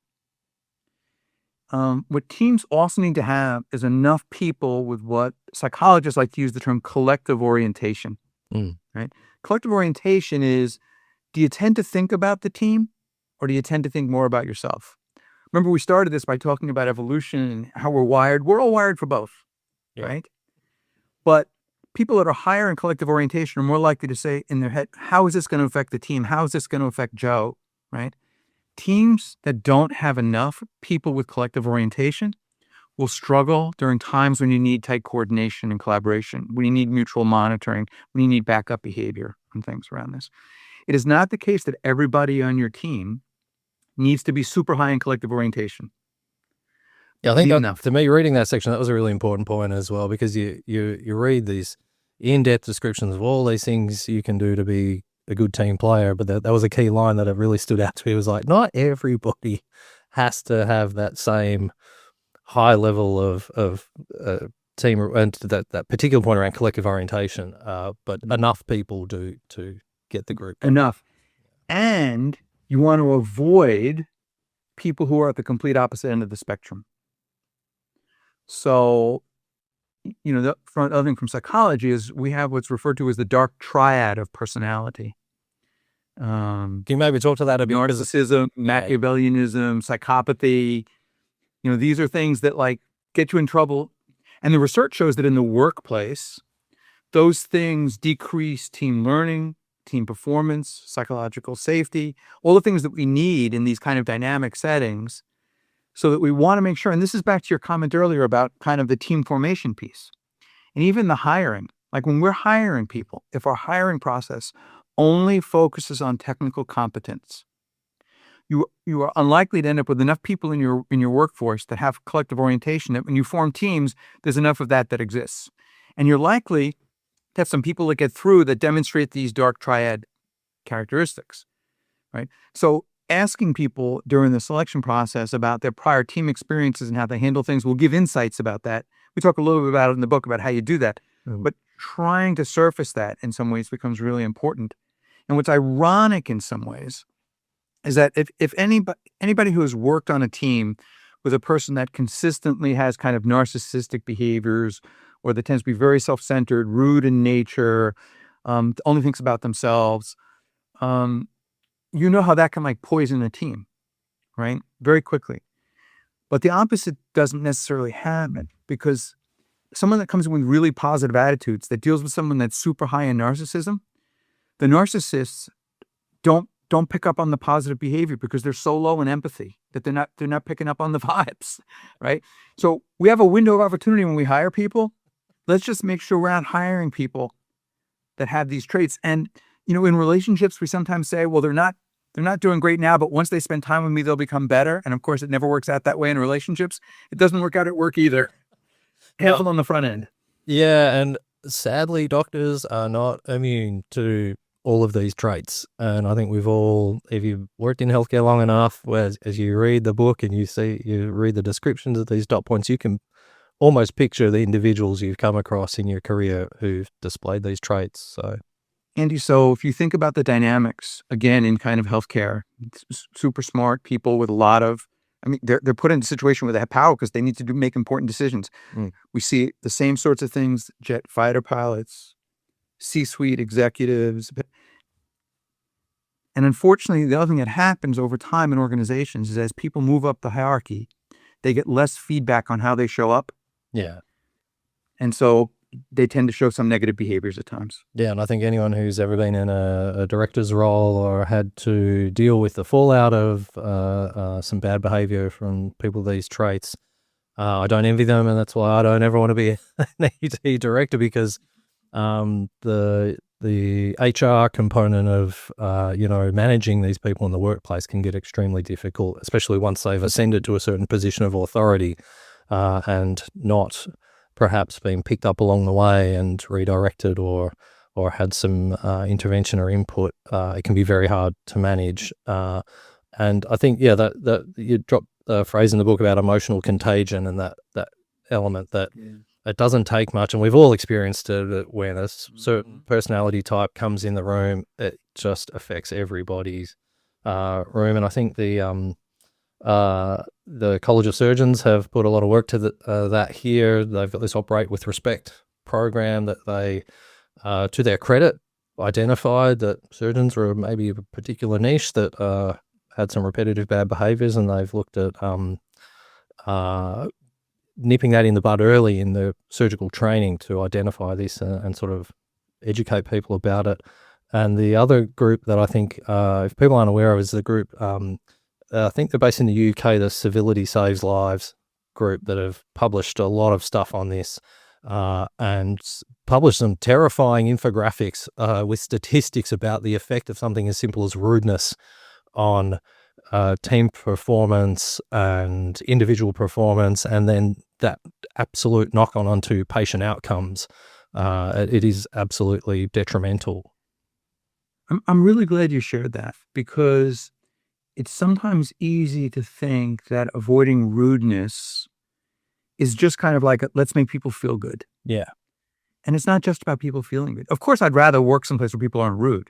B: What teams also need to have is enough people with what psychologists like to use the term collective orientation, right? Collective orientation is, do you tend to think about the team, or do you tend to think more about yourself? Remember, we started this by talking about evolution and how we're wired. We're all wired for both, right? But people that are higher in collective orientation are more likely to say in their head, how is this going to affect the team? How is this going to affect Joe, right? Teams that don't have enough people with collective orientation will struggle during times when you need tight coordination and collaboration, when you need mutual monitoring, when you need backup behavior and things around this. It is not the case that everybody on your team needs to be super high in collective orientation.
A: Yeah, I think to me, reading that section, that was a really important point as well, because you read these in-depth descriptions of all these things you can do to be a good team player, but that was a key line that it really stood out to me. It was like, not everybody has to have that same high level of team, and that particular point around collective orientation, but enough people do to get the group.
B: Enough. And you want to avoid people who are at the complete opposite end of the spectrum. So, the other thing from psychology is we have what's referred to as the dark triad of personality.
A: Can you maybe talk to that a bit?
B: Narcissism, Machiavellianism, psychopathy. These are things that get you in trouble. And the research shows that in the workplace, those things decrease team learning, team performance, psychological safety, all the things that we need in these kind of dynamic settings. So that we want to make sure, and this is back to your comment earlier about kind of the team formation piece. And even the hiring, like when we're hiring people, if our hiring process only focuses on technical competence, you are unlikely to end up with enough people in your workforce that have collective orientation, that when you form teams, there's enough of that exists. And you're likely to have some people that get through that demonstrate these dark triad characteristics, right? So asking people during the selection process about their prior team experiences and how they handle things will give insights about that. We talk a little bit about it in the book about how you do that, but trying to surface that in some ways becomes really important. And what's ironic in some ways is that if anybody who has worked on a team with a person that consistently has kind of narcissistic behaviors, or that tends to be very self-centered, rude in nature, only thinks about themselves, how that can poison a team, right? Very quickly. But the opposite doesn't necessarily happen, because someone that comes in with really positive attitudes, that deals with someone that's super high in narcissism, the narcissists don't pick up on the positive behavior because they're so low in empathy that they're not picking up on the vibes, right? So we have a window of opportunity when we hire people. Let's just make sure we're not hiring people that have these traits. And in relationships, we sometimes say, well, they're not they're not doing great now, but once they spend time with me, they'll become better. And of course, it never works out that way in relationships. It doesn't work out at work either. Careful on the front end.
A: Yeah, and sadly, doctors are not immune to all of these traits. And I think we've all, if you've worked in healthcare long enough, as you read the book and you read the descriptions of these dot points, you can almost picture the individuals you've come across in your career who've displayed these traits. So,
B: Andy, so if you think about the dynamics, again, in kind of healthcare, super smart people with a lot of, they're put in a situation where they have power because they need to make important decisions. We see the same sorts of things, jet fighter pilots, C-suite executives. And unfortunately, the other thing that happens over time in organizations is as people move up the hierarchy, they get less feedback on how they show up.
A: yeah.
B: And so they tend to show some negative behaviors at times.
A: Yeah, and I think anyone who's ever been in a director's role or had to deal with the fallout of some bad behavior from people with these traits, I don't envy them, and that's why I don't ever want to be an ET director, because the HR component of managing these people in the workplace can get extremely difficult, especially once they've ascended to a certain position of authority and not perhaps been picked up along the way and redirected or had some intervention or input. It can be very hard to manage. And I think, that you dropped a phrase in the book about emotional contagion, and that element that it doesn't take much, and we've all experienced it when a certain personality type comes in the room, it just affects everybody's room. And I think the College of Surgeons have put a lot of work to that here. They've got this Operate with Respect program that they, to their credit, identified that surgeons were maybe a particular niche that had some repetitive bad behaviors, and they've looked at nipping that in the bud early in the surgical training to identify this and sort of educate people about it. And the other group that I think, if people aren't aware of, is the group, I think they're based in the UK, the Civility Saves Lives group, that have published a lot of stuff on this and published some terrifying infographics with statistics about the effect of something as simple as rudeness on team performance and individual performance, and then that absolute knock-on onto patient outcomes. It is absolutely detrimental.
B: I'm really glad you shared that, because it's sometimes easy to think that avoiding rudeness is just kind of like, let's make people feel good.
A: Yeah.
B: And it's not just about people feeling good. Of course, I'd rather work someplace where people aren't rude,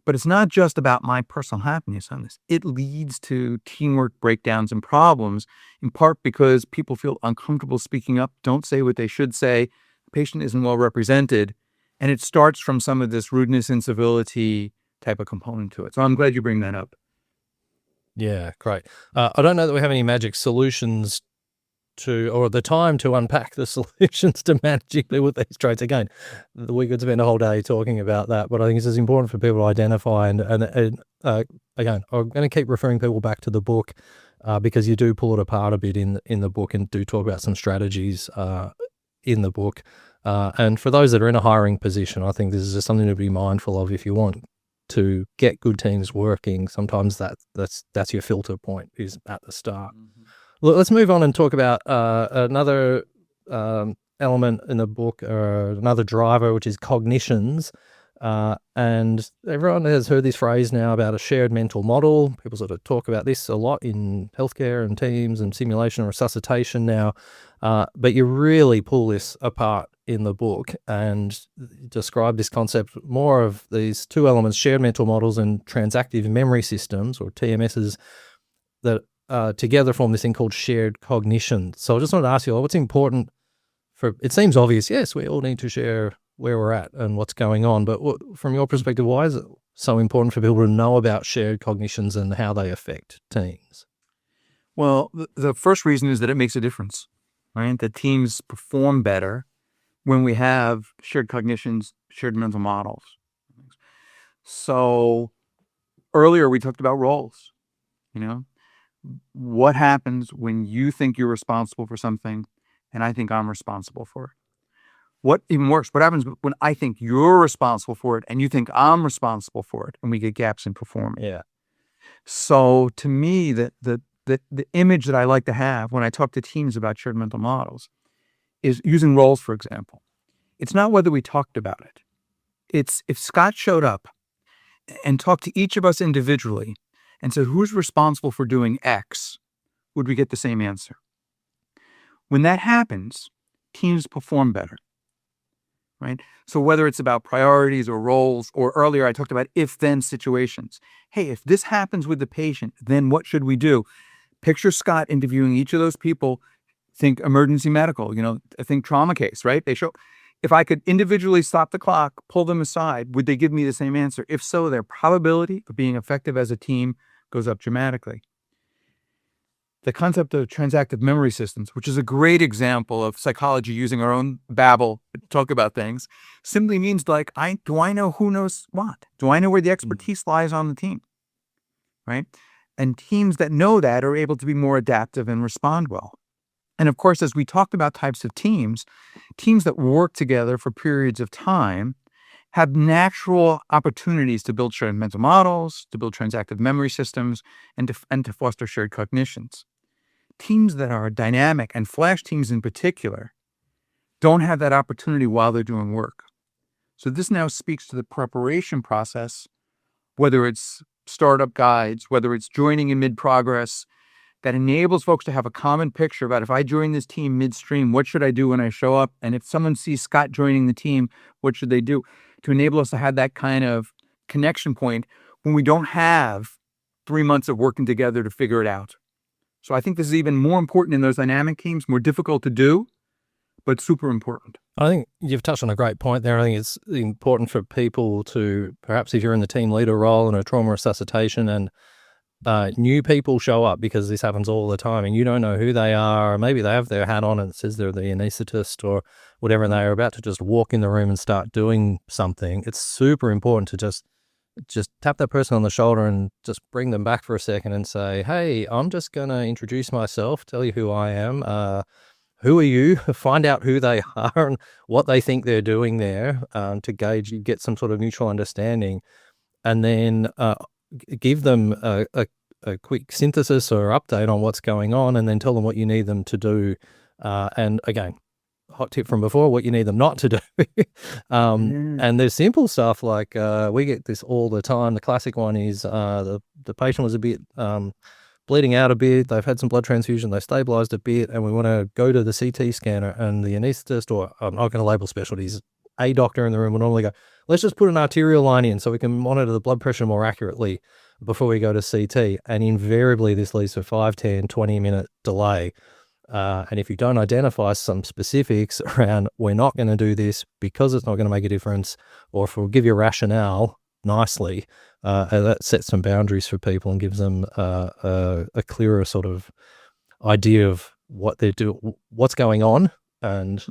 B: but it's not just about my personal happiness on this. It leads to teamwork breakdowns and problems, in part because people feel uncomfortable speaking up, don't say what they should say, the patient isn't well represented, and it starts from some of this rudeness, incivility type of component to it. So I'm glad you bring that up.
A: Yeah, great. I don't know that we have any magic solutions or the time to unpack the solutions to managing with these traits. Again, we could spend a whole day talking about that, but I think it's as important for people to identify. And again, I'm going to keep referring people back to the book because you do pull it apart a bit in the book and do talk about some strategies in the book. And for those that are in a hiring position, I think this is just something to be mindful of. If you want to get good teams working, sometimes that's your filter point, is at the start. Look, let's move on and talk about another element in the book, or another driver, which is cognitions. And everyone has heard this phrase now about a shared mental model. People sort of talk about this a lot in healthcare and teams and simulation and resuscitation now. But you really pull this apart in the book and describe this concept more of these two elements, shared mental models and transactive memory systems, or TMSs, that together form this thing called shared cognition. So I just wanted to ask you, what's important for, it seems obvious, yes, we all need to share where we're at and what's going on, but from your perspective, why is it so important for people to know about shared cognitions and how they affect teams?
B: Well, the first reason is that it makes a difference, right? The teams perform better when we have shared cognitions, shared mental models. So earlier we talked about roles, what happens when you think you're responsible for something and I think I'm responsible for it? What, even worse, what happens when I think you're responsible for it and you think I'm responsible for it, and we get gaps in performance?
A: Yeah.
B: So to me, the image that I like to have when I talk to teams about shared mental models is using roles, for example. It's not whether we talked about it. It's if Scott showed up and talked to each of us individually and said, who's responsible for doing X, would we get the same answer? When that happens, teams perform better, right? So whether it's about priorities or roles, or earlier I talked about if-then situations. Hey, if this happens with the patient, then what should we do? Picture Scott interviewing each of those people. Think emergency medical, think trauma case, right? If I could individually stop the clock, pull them aside, would they give me the same answer? If so, their probability of being effective as a team goes up dramatically. The concept of transactive memory systems, which is a great example of psychology using our own babble to talk about things, simply means like, do I know who knows what? Do I know where the expertise lies on the team, right? And teams that know that are able to be more adaptive and respond well. And of course, as we talked about types of teams that work together for periods of time have natural opportunities to build shared mental models, to build transactive memory systems, and to foster shared cognitions. Teams that are dynamic, and flash teams in particular, don't have that opportunity while they're doing work. So this now speaks to the preparation process, whether it's startup guides, whether it's joining in mid-progress, that enables folks to have a common picture about if I join this team midstream, what should I do when I show up? And if someone sees Scott joining the team, what should they do? To enable us to have that kind of connection point when we don't have 3 months of working together to figure it out. So I think this is even more important in those dynamic teams, more difficult to do, but super important.
A: I think you've touched on a great point there. I think it's important for people to, perhaps if you're in the team leader role in a trauma resuscitation and new people show up, because this happens all the time and you don't know who they are, or maybe they have their hat on and it says they're the anesthetist or whatever, and they're about to just walk in the room and start doing something. It's super important to just tap that person on the shoulder and just bring them back for a second and say, hey, I'm just going to introduce myself, tell you who I am. Who are you? Find out who they are and what they think they're doing there, to gauge, you get some sort of mutual understanding, and then give them a quick synthesis or update on what's going on, and then tell them what you need them to do. And again, hot tip from before, what you need them not to do. And there's simple stuff like, we get this all the time. The classic one is the patient was a bit bleeding out a bit. They've had some blood transfusion. They stabilized a bit, and we want to go to the CT scanner. And the anesthetist, or I'm not going to label specialties, a doctor in the room will normally go, let's just put an arterial line in so we can monitor the blood pressure more accurately before we go to CT. And invariably this leads to a 5, 10, 20-minute delay. And if you don't identify some specifics around, we're not going to do this because it's not going to make a difference, or if we'll give you a rationale nicely, that sets some boundaries for people and gives them a clearer sort of idea of what they're doing, what's going on, and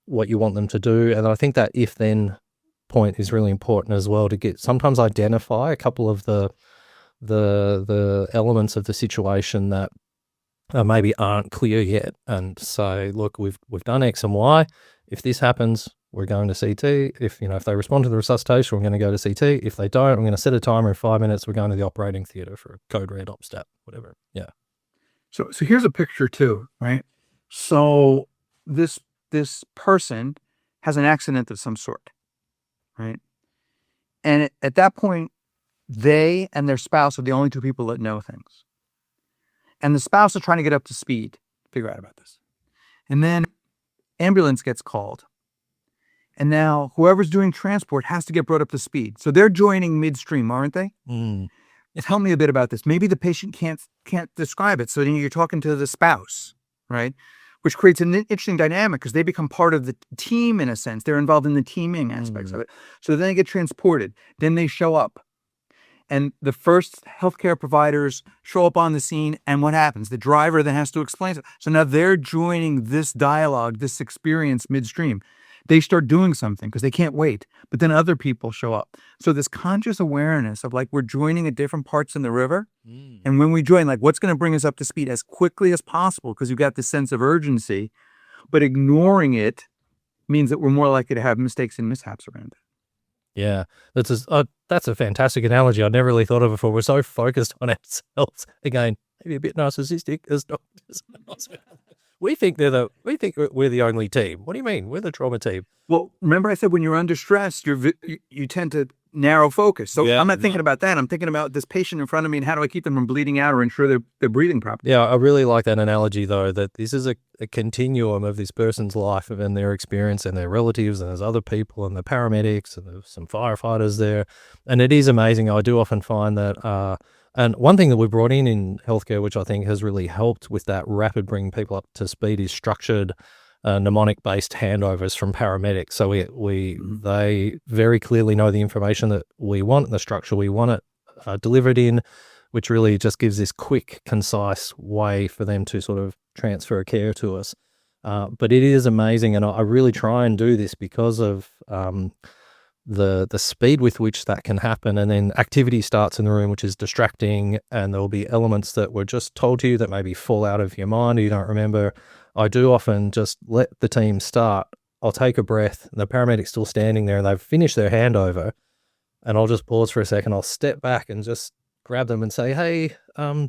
A: what you want them to do. And I think that if-then point is really important as well, to sometimes identify a couple of the elements of the situation that maybe aren't clear yet, and say, look, we've done X and Y. If this happens, we're going to CT. If they respond to the resuscitation, we're going to go to CT. If they don't, I'm going to set a timer in 5 minutes. We're going to the operating theater for a code red op stat, whatever. Yeah.
B: So here's a picture too, right? So this person has an accident of some sort, right? And at that point, they and their spouse are the only two people that know things. And the spouse is trying to get up to speed, figure out about this. And then ambulance gets called. And now whoever's doing transport has to get brought up to speed. So they're joining midstream, aren't they? Tell me a bit about this. Maybe the patient can't describe it. So then you're talking to the spouse, right? Which creates an interesting dynamic because they become part of the team in a sense. They're involved in the teaming aspects of it. So then they get transported. Then they show up. And the first healthcare providers show up on the scene, and what happens? The driver then has to explain it. So now they're joining this dialogue, this experience midstream. They start doing something because they can't wait, but then other people show up. So this conscious awareness of like, we're joining at different parts in the river. And when we join, like, what's going to bring us up to speed as quickly as possible, because you've got this sense of urgency, but ignoring it means that we're more likely to have mistakes and mishaps around it.
A: Yeah, that's a fantastic analogy. I never really thought of it before. We're so focused on ourselves. Again, maybe a bit narcissistic as doctors. We think we're the only team. What do you mean? We're the trauma team.
B: Well, remember I said when you're under stress, you tend to narrow focus. So
A: Yeah.
B: I'm not thinking about that. I'm thinking about this patient in front of me and how do I keep them from bleeding out or ensure they're breathing properly.
A: Yeah, I really like that analogy, though, that this is a continuum of this person's life and their experience and their relatives, and there's other people and the paramedics and there's some firefighters there. And it is amazing. I do often find that, and one thing that we brought in healthcare, which I think has really helped with that rapid bringing people up to speed, is structured mnemonic-based handovers from paramedics. So they very clearly know the information that we want, the structure we want it delivered in, which really just gives this quick, concise way for them to sort of transfer care to us. But it is amazing, and I really try and do this because of the speed with which that can happen. And then activity starts in the room, which is distracting, and there'll be elements that were just told to you that maybe fall out of your mind or you don't remember. I do often just let the team start. I'll take a breath, and the paramedic's still standing there, and they've finished their handover, and I'll just pause for a second. I'll step back and just grab them and say, hey, I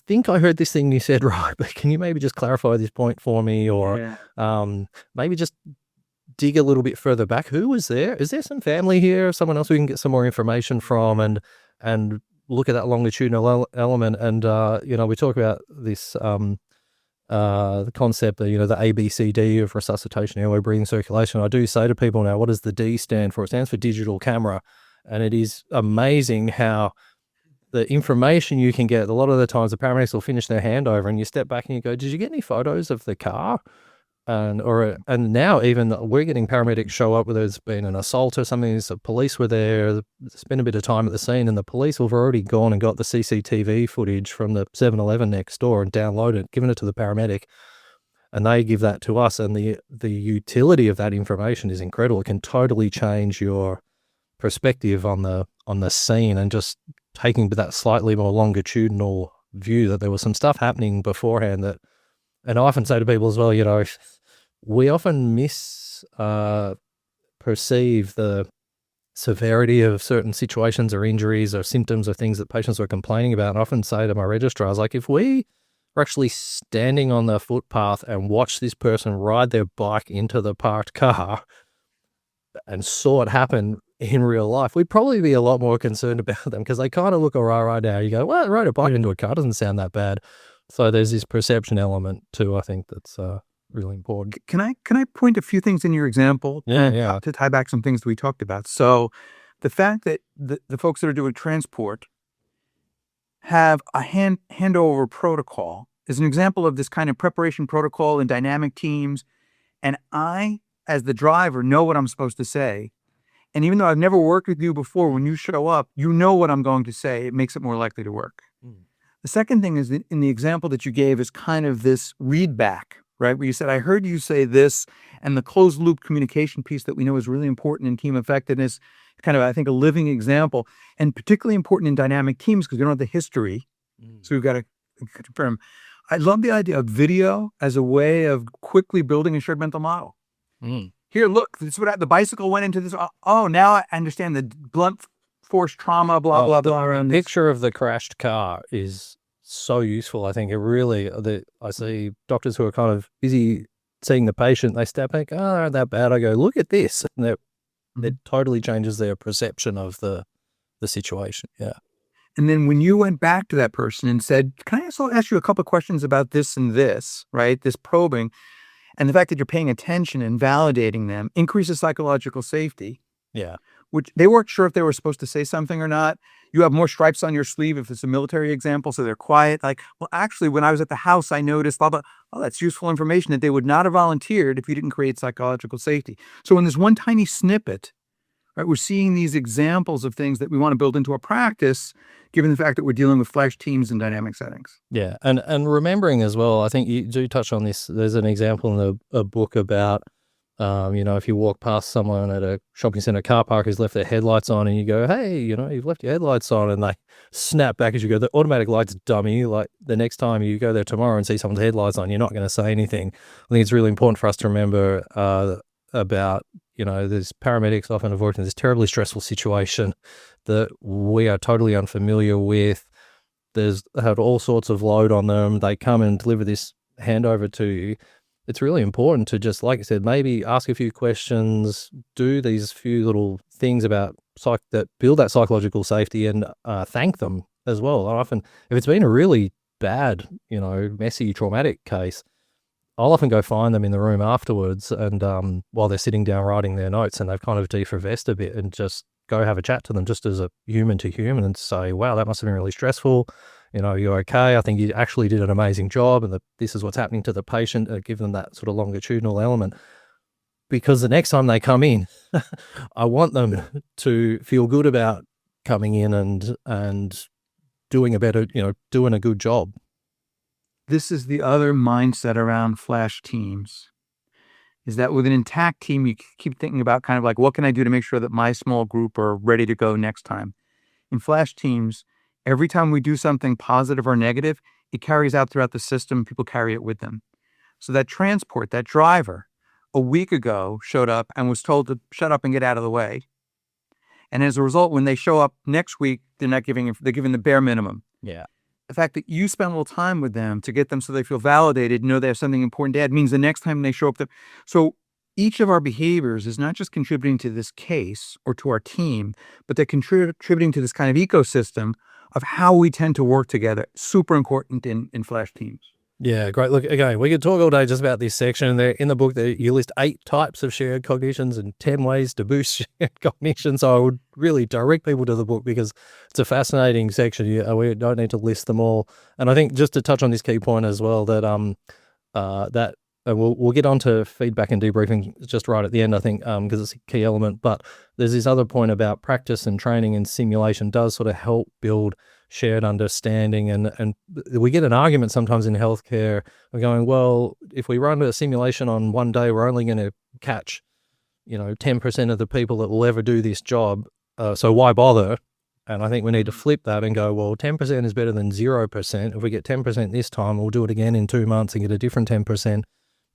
A: think I heard this thing you said right, but can you maybe just clarify this point for me? Or maybe just dig a little bit further back. Who was there? Is there some family here? Someone else we can get some more information from and look at that longitudinal element. And, we talk about this, the concept that, the ABCD of resuscitation, airway, breathing, circulation. I do say to people now, what does the D stand for? It stands for digital camera. And it is amazing how the information you can get, a lot of the times the paramedics will finish their handover and you step back and you go, did you get any photos of the car? And now even we're getting paramedics show up where there's been an assault or something. The police were there, spent a bit of time at the scene, and the police have already gone and got the CCTV footage from the 7-Eleven next door and downloaded it, given it to the paramedic, and they give that to us. And the utility of that information is incredible. It can totally change your perspective on the scene, and just taking that slightly more longitudinal view that there was some stuff happening beforehand that. And I often say to people as well, we often perceive the severity of certain situations or injuries or symptoms or things that patients are complaining about. And I often say to my registrars, like, if we were actually standing on the footpath and watched this person ride their bike into the parked car and saw it happen in real life, we'd probably be a lot more concerned about them, because they kind of look all right now. You go, well, ride a bike into a car doesn't sound that bad. So there's this perception element too, I think, that's really important.
B: Can I point a few things in your example?
A: Yeah.
B: To tie back some things that we talked about. So the fact that the folks that are doing transport have a handover protocol is an example of this kind of preparation protocol in dynamic teams. And I, as the driver, know what I'm supposed to say. And even though I've never worked with you before, when you show up, you know what I'm going to say. It makes it more likely to work. The second thing is that in the example that you gave is kind of this read back, right? Where you said, I heard you say this, and the closed loop communication piece that we know is really important in team effectiveness, kind of, I think, a living example, and particularly important in dynamic teams because we don't have the history. So we've got to confirm. I love the idea of video as a way of quickly building a shared mental model. Here, look, this is what the bicycle went into this. Oh, now I understand the blunt force trauma, blah, blah, blah. Around
A: the picture of the crashed car is so useful. I think it really, I see doctors who are kind of busy seeing the patient, they step back, oh, they're not that bad. I go, look at this. And it totally changes their perception of the situation. Yeah.
B: And then when you went back to that person and said, can I also ask you a couple of questions about this and this, right? This probing, and the fact that you're paying attention and validating them increases psychological safety.
A: Yeah.
B: Which they weren't sure if they were supposed to say something or not. You have more stripes on your sleeve if it's a military example, so they're quiet. Like, well, actually, when I was at the house, I noticed, blah, blah. Oh, that's useful information that they would not have volunteered if you didn't create psychological safety. So in this one tiny snippet, right, we're seeing these examples of things that we want to build into our practice, given the fact that we're dealing with flash teams and dynamic settings.
A: Yeah, and remembering as well, I think you do touch on this. There's an example in a book about, if you walk past someone at a shopping center car park who's left their headlights on and you go, hey, you've left your headlights on, and they snap back as you go, the automatic lights dummy. Like the next time you go there tomorrow and see someone's headlights on, you're not going to say anything. I think it's really important for us to remember about, there's paramedics often avoiding this terribly stressful situation that we are totally unfamiliar with. There's had all sorts of load on them. They come and deliver this handover to you. It's really important to just, like I said, maybe ask a few questions, do these few little things about that build that psychological safety, and thank them as well. Often, if it's been a really bad, messy, traumatic case, I'll often go find them in the room afterwards, and while they're sitting down writing their notes, and they've kind of defragmented a bit, and just go have a chat to them just as a human to human and say, wow, that must have been really stressful. You're okay. I think you actually did an amazing job, and this is what's happening to the patient. Give them that sort of longitudinal element, because the next time they come in, I want them to feel good about coming in and doing a better, doing a good job.
B: This is the other mindset around flash teams, is that with an intact team, you keep thinking about kind of like, what can I do to make sure that my small group are ready to go next time? In flash teams, every time we do something positive or negative, it carries out throughout the system. People carry it with them. So that transport, that driver, a week ago showed up and was told to shut up and get out of the way. And as a result, when they show up next week, they're giving the bare minimum.
A: Yeah.
B: The fact that you spend a little time with them to get them so they feel validated, know they have something important to add, means the next time they show up. So each of our behaviors is not just contributing to this case or to our team, but they're contributing to this kind of ecosystem of how we tend to work together. Super important in flash teams.
A: Yeah, great. Look, again, we could talk all day just about this section. There in the book, you list 8 types of shared cognitions and 10 ways to boost shared cognition. So I would really direct people to the book, because it's a fascinating section. We don't need to list them all. And I think just to touch on this key point as well, that we'll get on to feedback and debriefing just right at the end, I think, because it's a key element. But there's this other point about practice and training and simulation does sort of help build shared understanding. And we get an argument sometimes in healthcare. We're going, well, if we run a simulation on one day, we're only going to catch, 10% of the people that will ever do this job. So why bother? And I think we need to flip that and go, well, 10% is better than 0%. If we get 10% this time, we'll do it again in 2 months and get a different 10%,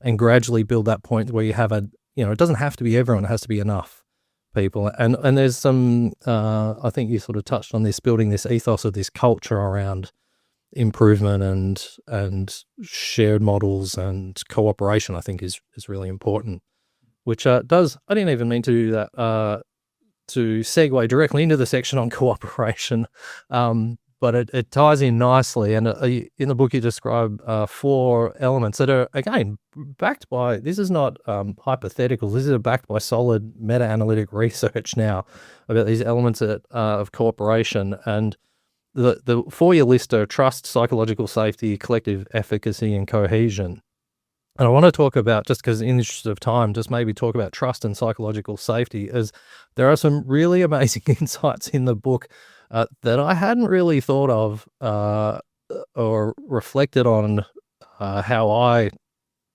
A: and gradually build that point where you have it doesn't have to be everyone, it has to be enough people. And there's some, I think you sort of touched on this, building this ethos of this culture around improvement and shared models and cooperation, I think is really important, which I didn't even mean to do that, to segue directly into the section on cooperation. But it ties in nicely. And in the book, you describe 4 elements that are, again, backed by, this is not hypothetical, this is backed by solid meta-analytic research now about these elements of cooperation. And the 4 you list are trust, psychological safety, collective efficacy, and cohesion. And I want to talk about, just because in the interest of time, just maybe talk about trust and psychological safety, as there are some really amazing insights in the book that I hadn't really thought of or reflected on, how I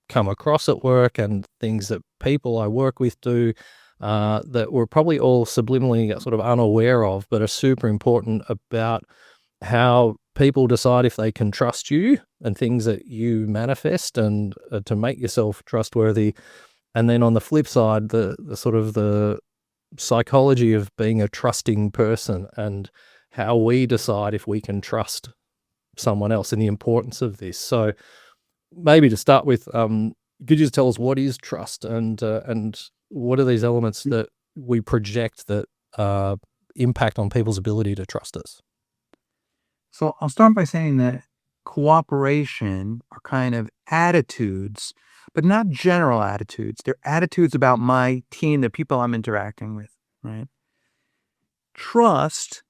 A: come across at work and things that people I work with do, that we're probably all subliminally sort of unaware of, but are super important about how people decide if they can trust you and things that you manifest, and to make yourself trustworthy. And then on the flip side, the sort of the psychology of being a trusting person, and how we decide if we can trust someone else, and the importance of this. So maybe to start with, could you just tell us what is trust, and what are these elements that we project that impact on people's ability to trust us?
B: So I'll start by saying that cooperation are kind of attitudes, but not general attitudes. They're attitudes about my team, the people I'm interacting with, right? Trust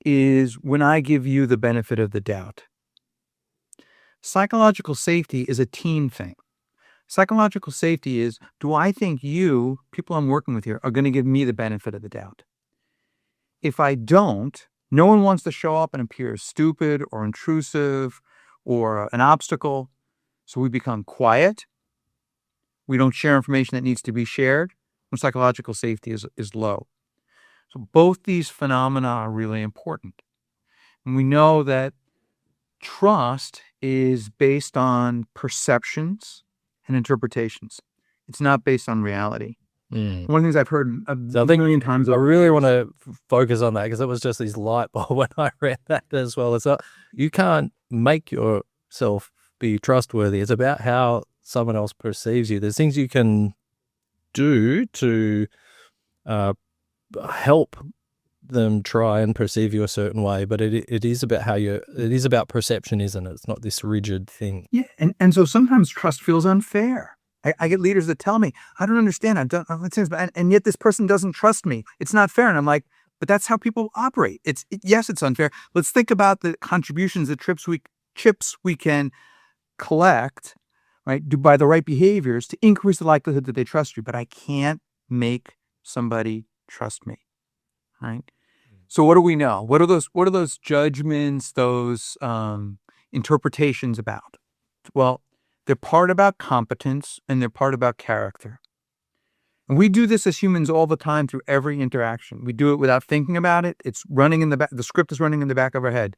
B: is when I give you the benefit of the doubt. Psychological safety is a team thing. Psychological safety is, do I think you, people I'm working with here, are going to give me the benefit of the doubt? If I don't, no one wants to show up and appear stupid or intrusive or an obstacle. So we become quiet. We don't share information that needs to be shared when psychological safety is low. So both these phenomena are really important. And we know that trust is based on perceptions and interpretations. It's not based on reality.
A: Mm.
B: One of the things I've heard a
A: So I think
B: million times.
A: I really want to focus on that because it was just this light bulb when I read that as well. It's not, you can't make yourself be trustworthy. It's about how someone else perceives you. There's things you can do to help them try and perceive you a certain way, but it is about it is about perception, isn't it? It's not this rigid thing.
B: Yeah, and so sometimes trust feels unfair. I get leaders that tell me, I don't understand. I've done things, and yet this person doesn't trust me. It's not fair. And I'm like, but that's how people operate. Yes, it's unfair. Let's think about the contributions, the chips we can collect, right? Do by the right behaviors to increase the likelihood that they trust you. But I can't make somebody trust me, right? So what do we know? What are those judgments, those interpretations about? Well, they're part about competence and they're part about character. And we do this as humans all the time through every interaction. We do it without thinking about it. It's running in the back. The script is running in the back of our head.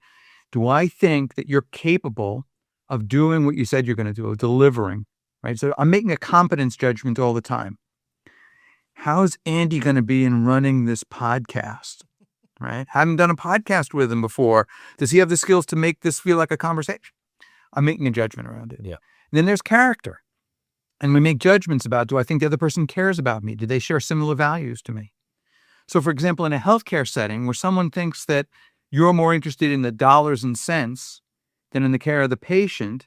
B: Do I think that you're capable of doing what you said you're going to do, of delivering, right? So I'm making a competence judgment all the time. How's Andy going to be in running this podcast, right? Haven't done a podcast with him before. Does he have the skills to make this feel like a conversation? I'm making a judgment around it.
A: Yeah.
B: And then there's character. And we make judgments about, do I think the other person cares about me? Do they share similar values to me? So for example, in a healthcare setting where someone thinks that you're more interested in the dollars and cents than in the care of the patient,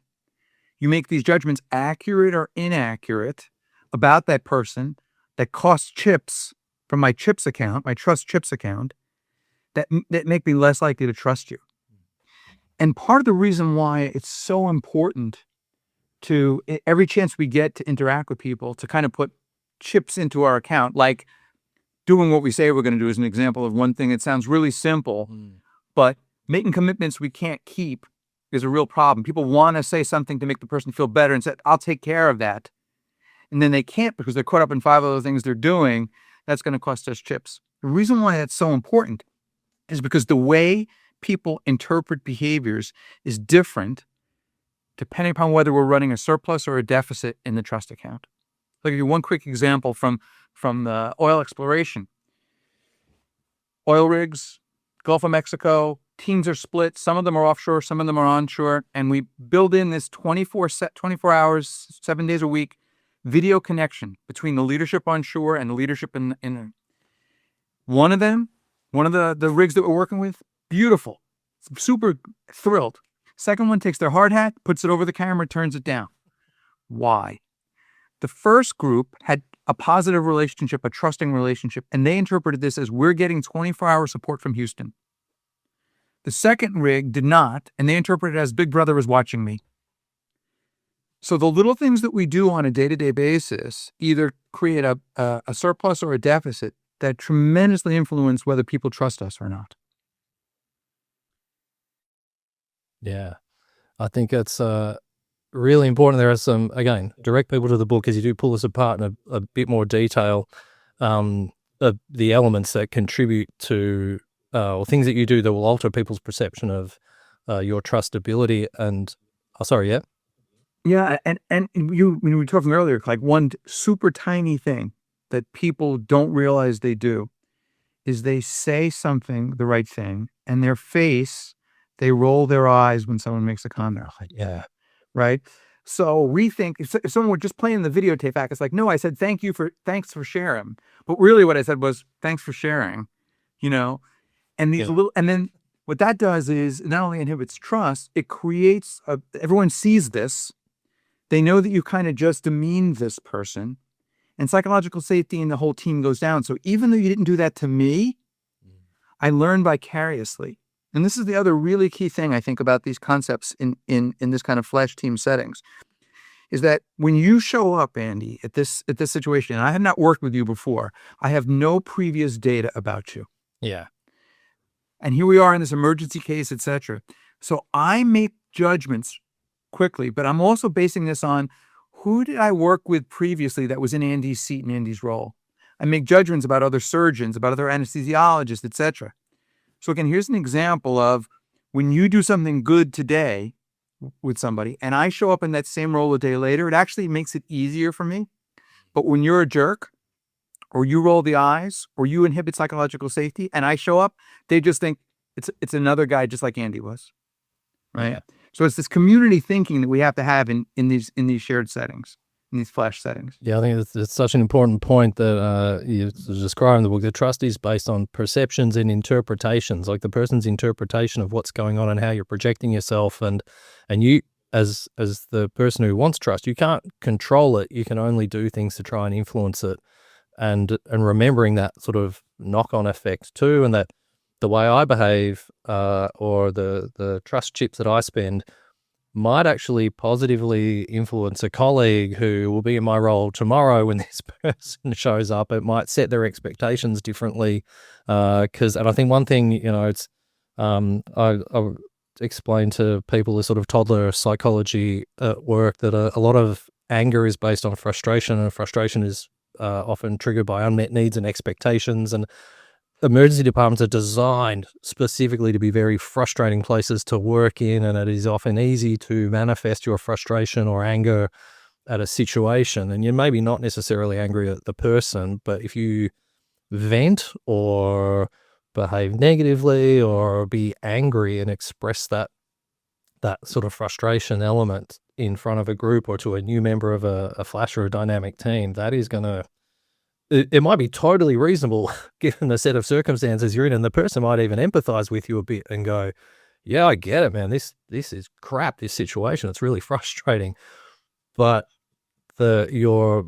B: you make these judgments, accurate or inaccurate, about that person that costs chips from my chips account, my trust chips account, that make me less likely to trust you. And part of the reason why it's so important to, every chance we get to interact with people, to kind of put chips into our account, like doing what we say we're going to do is an example of one thing that sounds really simple, but making commitments we can't keep is a real problem. People want to say something to make the person feel better and say, I'll take care of that. And then they can't because they're caught up in 5 other things they're doing. That's going to cost us chips. The reason why that's so important is because the way people interpret behaviors is different depending upon whether we're running a surplus or a deficit in the trust account. I'll give you one quick example from oil exploration. Oil rigs, Gulf of Mexico, teams are split. Some of them are offshore, some of them are onshore. And we build in this 24 hours, 7 days a week video connection between the leadership onshore and the leadership in one of the rigs that we're working with, beautiful, super thrilled. Second one takes their hard hat, puts it over the camera, turns it down. Why? The first group had a positive relationship, a trusting relationship, and they interpreted this as we're getting 24-hour support from Houston. The second rig did not, and they interpreted it as Big Brother is watching me. So the little things that we do on a day-to-day basis either create a surplus or a deficit that tremendously influence whether people trust us or not.
A: Yeah, I think it's really important. There are some, again, direct people to the book as you do pull us apart in a bit more detail, the elements that contribute to, or things that you do that will alter people's perception of your trustability. And, yeah.
B: Yeah, and you, when we were talking earlier, like one super tiny thing that people don't realize they do is they say something, the right thing, and their face, they roll their eyes when someone makes a comment. Like, yeah, right? So we think, if someone were just playing the videotape back, it's like, no, I said, thanks for sharing. But really what I said was, thanks for sharing, and these little, and then what that does is not only inhibits trust, it creates, everyone sees this. They know that you kind of just demeaned this person, and psychological safety in the whole team goes down. So even though you didn't do that to me, I learned vicariously. And this is the other really key thing I think about these concepts in this kind of flash team settings, is that when you show up, Andy, at this situation, and I have not worked with you before, I have no previous data about you.
A: Yeah.
B: And here we are in this emergency case, etc. So I make judgments quickly, but I'm also basing this on who did I work with previously that was in Andy's seat and Andy's role. I make judgments about other surgeons, about other anesthesiologists, etc. So again, here's an example of when you do something good today with somebody and I show up in that same role a day later, it actually makes it easier for me. But when you're a jerk, or you roll the eyes, or you inhibit psychological safety, and I show up, they just think it's another guy just like Andy was, right?
A: Yeah.
B: So it's this community thinking that we have to have in these shared settings, in these flash settings.
A: Yeah, I think it's such an important point that you describe in the book. The trust is based on perceptions and interpretations, like the person's interpretation of what's going on and how you're projecting yourself, and you as the person who wants trust, you can't control it. You can only do things to try and influence it, and remembering that sort of knock-on effect too, and that the way I behave or the trust chips that I spend might actually positively influence a colleague who will be in my role tomorrow when this person shows up. It might set their expectations differently. And I think one thing, it's I explain to people this sort of toddler psychology at work that a lot of anger is based on frustration, and frustration is often triggered by unmet needs and expectations. And emergency departments are designed specifically to be very frustrating places to work in, and it is often easy to manifest your frustration or anger at a situation. And you're maybe not necessarily angry at the person, but if you vent or behave negatively or be angry and express that sort of frustration element in front of a group or to a new member of a flash or a dynamic team, that is going to, it might be totally reasonable given the set of circumstances you're in, and the person might even empathize with you a bit and go, yeah, I get it, man. This is crap, this situation. It's really frustrating. But your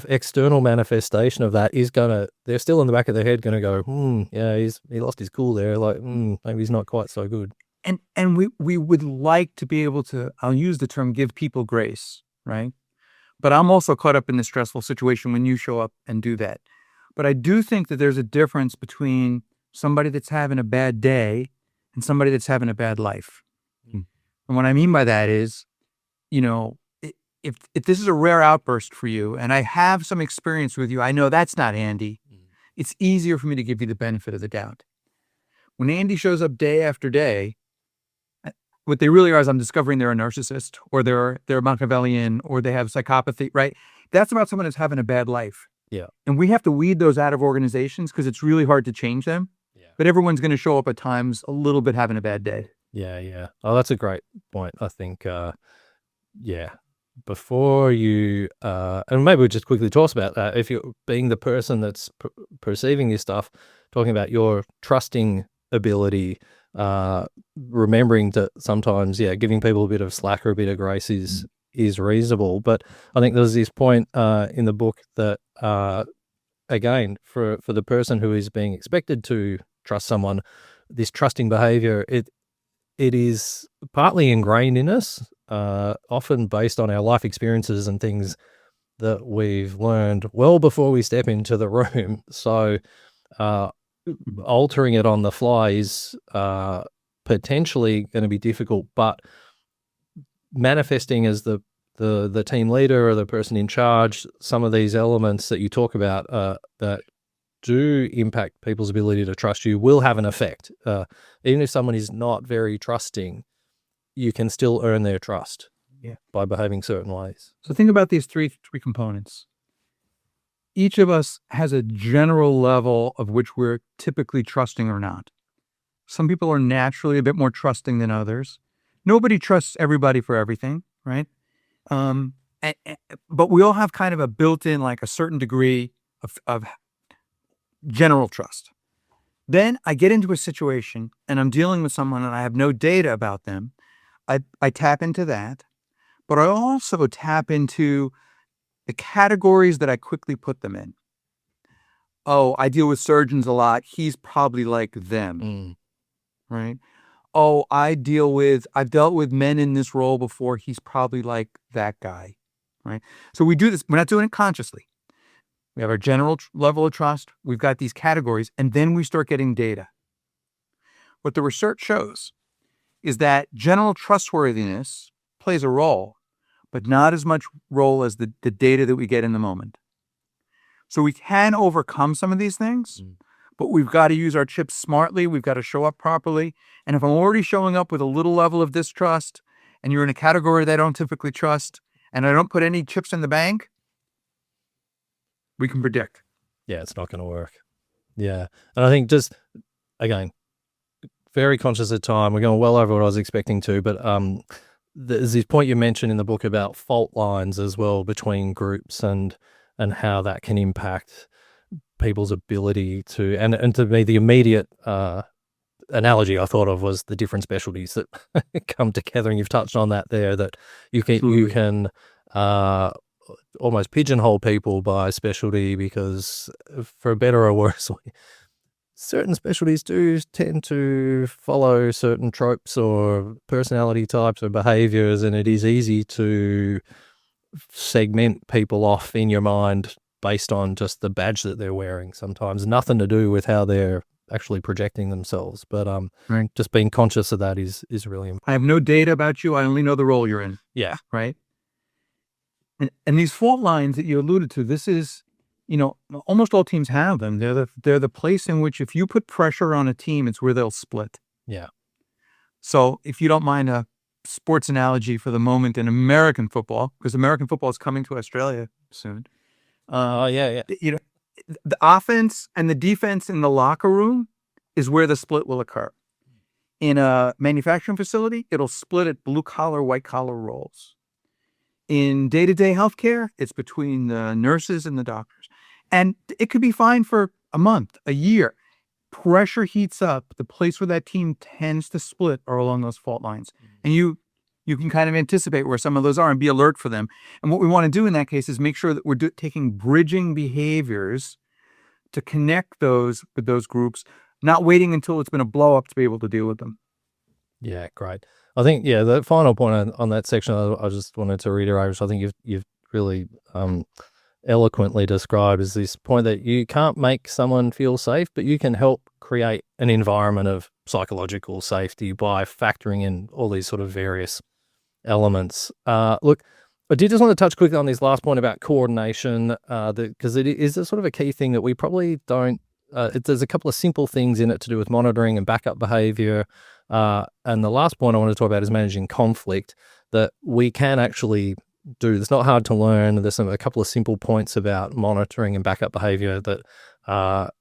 A: external manifestation of that is they're still in the back of their head going to go, yeah, he lost his cool there. Like, maybe he's not quite so good.
B: And we would like to be able to, I'll use the term, give people grace, right? But I'm also caught up in the stressful situation when you show up and do that. But I do think that there's a difference between somebody that's having a bad day and somebody that's having a bad life. And what I mean by that is, if this is a rare outburst for you and I have some experience with you, I know that's not Andy. It's easier for me to give you the benefit of the doubt. When Andy shows up day after day, what they really are is I'm discovering they're a narcissist, or they're Machiavellian, or they have psychopathy, right? That's about someone who's having a bad life.
A: Yeah.
B: And we have to weed those out of organizations because it's really hard to change them.
A: Yeah.
B: But everyone's going to show up at times a little bit having a bad day.
A: Yeah, yeah. Oh, that's a great point. I think, before you, and maybe we'll just quickly talk about that. If you're being the person that's perceiving this stuff, talking about your trusting ability, remembering that sometimes, giving people a bit of slack or a bit of grace is reasonable. But I think there's this point in the book that, again, for the person who is being expected to trust someone, this trusting behavior, it is partly ingrained in us, often based on our life experiences and things that we've learned well before we step into the room. So altering it on the fly is potentially going to be difficult, but manifesting as the team leader or the person in charge, some of these elements that you talk about that do impact people's ability to trust you will have an effect. Even if someone is not very trusting, you can still earn their trust by behaving certain ways.
B: So think about these three components. Each of us has a general level of which we're typically trusting or not. Some people are naturally a bit more trusting than others. Nobody trusts everybody for everything, right? But we all have kind of a built-in, like a certain degree of general trust. Then I get into a situation and I'm dealing with someone and I have no data about them. I tap into that, but I also tap into the categories that I quickly put them in. Oh, I deal with surgeons a lot. He's probably like them, right? Oh, I've dealt with men in this role before. He's probably like that guy, right? So we do this. We're not doing it consciously. We have our general level of trust. We've got these categories, and then we start getting data. What the research shows is that general trustworthiness plays a role, but not as much role as the data that we get in the moment. So we can overcome some of these things, but we've got to use our chips smartly. We've got to show up properly. And if I'm already showing up with a little level of distrust, and you're in a category that I don't typically trust, and I don't put any chips in the bank, we can predict.
A: Yeah, it's not going to work. Yeah. And I think just, again, very conscious of time. We're going well over what I was expecting to, but there's this point you mentioned in the book about fault lines as well between groups and how that can impact people's ability to, and to me, the immediate analogy I thought of was the different specialties that come together, and you've touched on that there, that you can almost pigeonhole people by specialty, because for better or worse, certain specialties do tend to follow certain tropes or personality types or behaviors, and it is easy to segment people off in your mind based on just the badge that they're wearing. Sometimes nothing to do with how they're actually projecting themselves, but
B: Right.
A: just being conscious of that is really important.
B: I have no data about you. I only know the role you're in.
A: Yeah.
B: Right. And these fault lines that you alluded to, this is, almost all teams have them. They're the place in which if you put pressure on a team, it's where they'll split.
A: Yeah.
B: So if you don't mind a sports analogy for the moment in American football, because American football is coming to Australia soon.
A: Yeah.
B: The offense and the defense in the locker room is where the split will occur. In a manufacturing facility, it'll split at blue collar, white collar roles. In day-to-day healthcare, it's between the nurses and the doctors. And it could be fine for a month, a year. Pressure heats up. The place where that team tends to split are along those fault lines. And you can kind of anticipate where some of those are and be alert for them. And what we want to do in that case is make sure that we're taking bridging behaviors to connect those with those groups, not waiting until it's been a blow up to be able to deal with them.
A: Yeah, great. I think, the final point on that section, I just wanted to reiterate, which I think you've really eloquently described, is this point that you can't make someone feel safe, but you can help create an environment of psychological safety by factoring in all these sort of various elements. Look, I did just want to touch quickly on this last point about coordination, because it is a sort of a key thing that we probably don't. There's a couple of simple things in it to do with monitoring and backup behavior. And the last point I want to talk about is managing conflict, that we can actually do. It's not hard to learn. There's a couple of simple points about monitoring and backup behavior that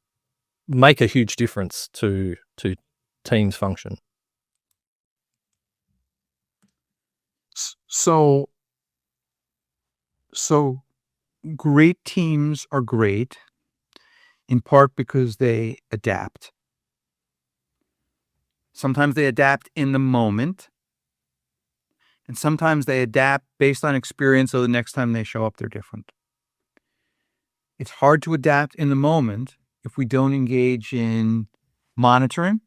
A: make a huge difference to teams' function.
B: So great teams are great in part because they adapt. Sometimes they adapt in the moment, and sometimes they adapt based on experience, so the next time they show up, they're different. It's hard to adapt in the moment if we don't engage in monitoring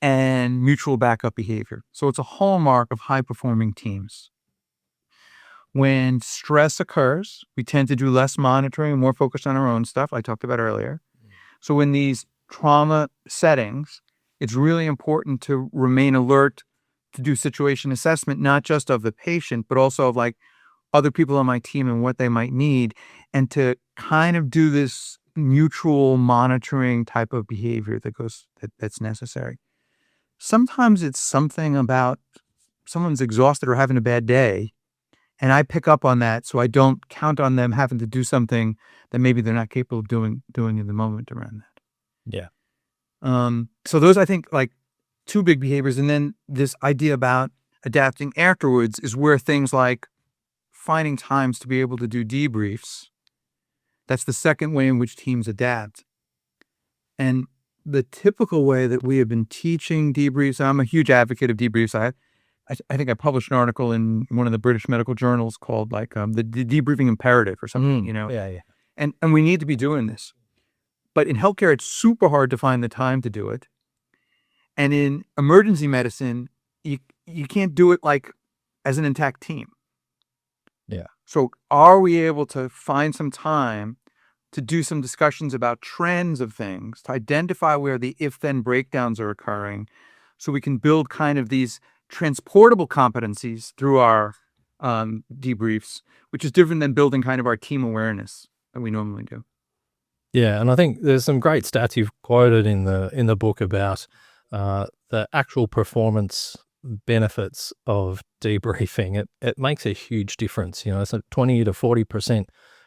B: and mutual backup behavior. So it's a hallmark of high-performing teams. When stress occurs, we tend to do less monitoring and more focused on our own stuff, I talked about earlier. So in these trauma settings, it's really important to remain alert, to do situation assessment, not just of the patient, but also of like other people on my team and what they might need, and to kind of do this mutual monitoring type of behavior that's necessary. Sometimes it's something about someone's exhausted or having a bad day, and I pick up on that, so I don't count on them having to do something that maybe they're not capable of doing in the moment around that.
A: Yeah.
B: So those, I think, like two big behaviors. And then this idea about adapting afterwards is where things like finding times to be able to do debriefs. That's the second way in which teams adapt. And the typical way that we have been teaching debriefs, I'm a huge advocate of debriefs. I think I published an article in one of the British medical journals called the debriefing imperative or something,
A: Yeah.
B: And we need to be doing this. But in healthcare, it's super hard to find the time to do it. And in emergency medicine, you can't do it like as an intact team.
A: Yeah.
B: So are we able to find some time to do some discussions about trends of things, to identify where the if-then breakdowns are occurring, so we can build kind of these transportable competencies through our debriefs, which is different than building kind of our team awareness that we normally do.
A: Yeah, and I think there's some great stats you've quoted in the book about the actual performance benefits of debriefing. It makes a huge difference. It's a 20 to 40%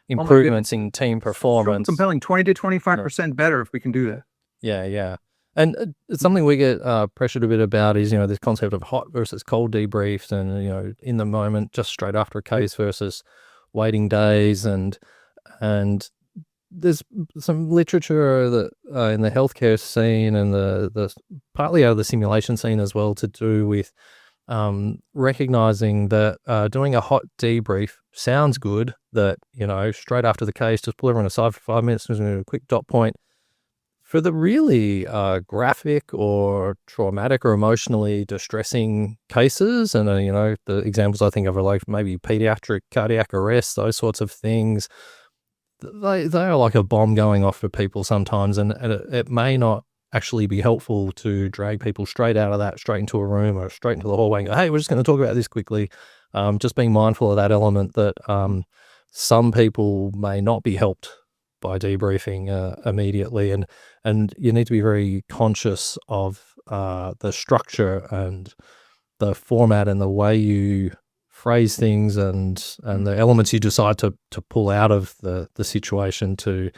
A: improvements in team
B: So
A: performance.
B: compelling, 20 to 25% better if we can do that.
A: Yeah. And it's something we get pressured a bit about is, this concept of hot versus cold debriefs and, in the moment, just straight after a case versus waiting days. And there's some literature that in the healthcare scene and the partly out of the simulation scene as well to do with recognizing that doing a hot debrief sounds good, that, straight after the case, just pull everyone aside for 5 minutes and do a quick dot point. For the really graphic or traumatic or emotionally distressing cases, and the examples I think of are like maybe pediatric cardiac arrest, those sorts of things, they are like a bomb going off for people sometimes, and it may not actually be helpful to drag people straight out of that, straight into a room or straight into the hallway and go, hey, we're just going to talk about this quickly. Just being mindful of that element that some people may not be helped by debriefing immediately, and you need to be very conscious of the structure and the format and the way you phrase things and the elements you decide to pull out of the situation to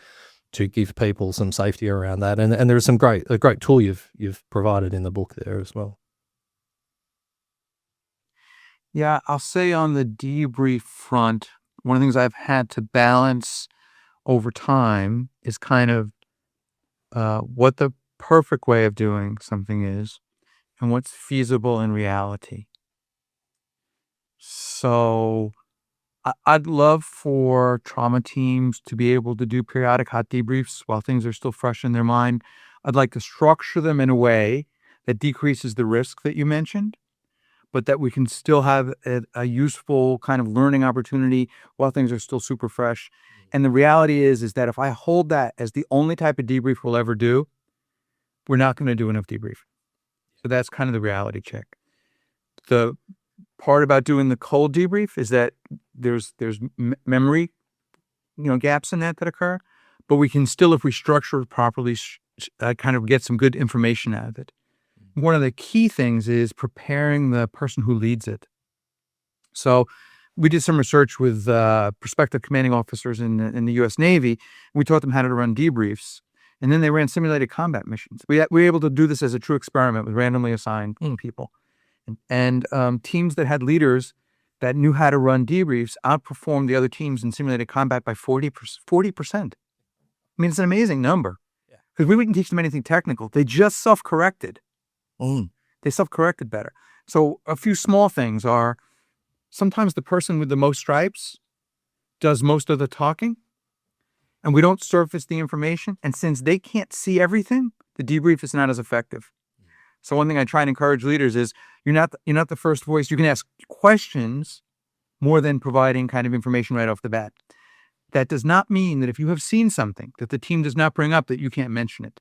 A: give people some safety around that. And there's a great tool you've provided in the book there as well.
B: Yeah, I'll say on the debrief front, one of the things I've had to balance over time is kind of what the perfect way of doing something is and what's feasible in reality. So I'd love for trauma teams to be able to do periodic hot debriefs while things are still fresh in their mind. I'd like to structure them in a way that decreases the risk that you mentioned, but that we can still have a useful kind of learning opportunity while things are still super fresh. And the reality is that if I hold that as the only type of debrief we'll ever do, we're not going to do enough debrief. So that's kind of the reality check. The part about doing the cold debrief is that there's memory, gaps in that occur, but we can still, if we structure it properly, kind of get some good information out of it. One of the key things is preparing the person who leads it. So we did some research with prospective commanding officers in the U.S. Navy, and we taught them how to run debriefs, and then they ran simulated combat missions. We were able to do this as a true experiment with randomly assigned people. And teams that had leaders that knew how to run debriefs outperformed the other teams in simulated combat by 40%. I mean, it's an amazing number. Because we wouldn't teach them anything technical. They just self-corrected. They self-corrected better. So a few small things are, sometimes the person with the most stripes does most of the talking, and we don't surface the information. And since they can't see everything, the debrief is not as effective. So one thing I try and encourage leaders is you're not the first voice. You can ask questions more than providing kind of information right off the bat. That does not mean that if you have seen something that the team does not bring up, that you can't mention it.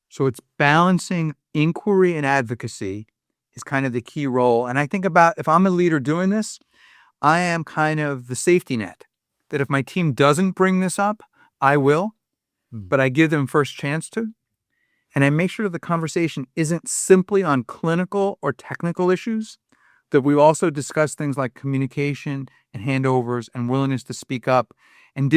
B: So it's balancing inquiry and advocacy is kind of the key role. And I think about, if I'm a leader doing this, I am kind of the safety net, that if my team doesn't bring this up, I will, but I give them first chance to. And I make sure that the conversation isn't simply on clinical or technical issues, that we also discuss things like communication and handovers and willingness to speak up. And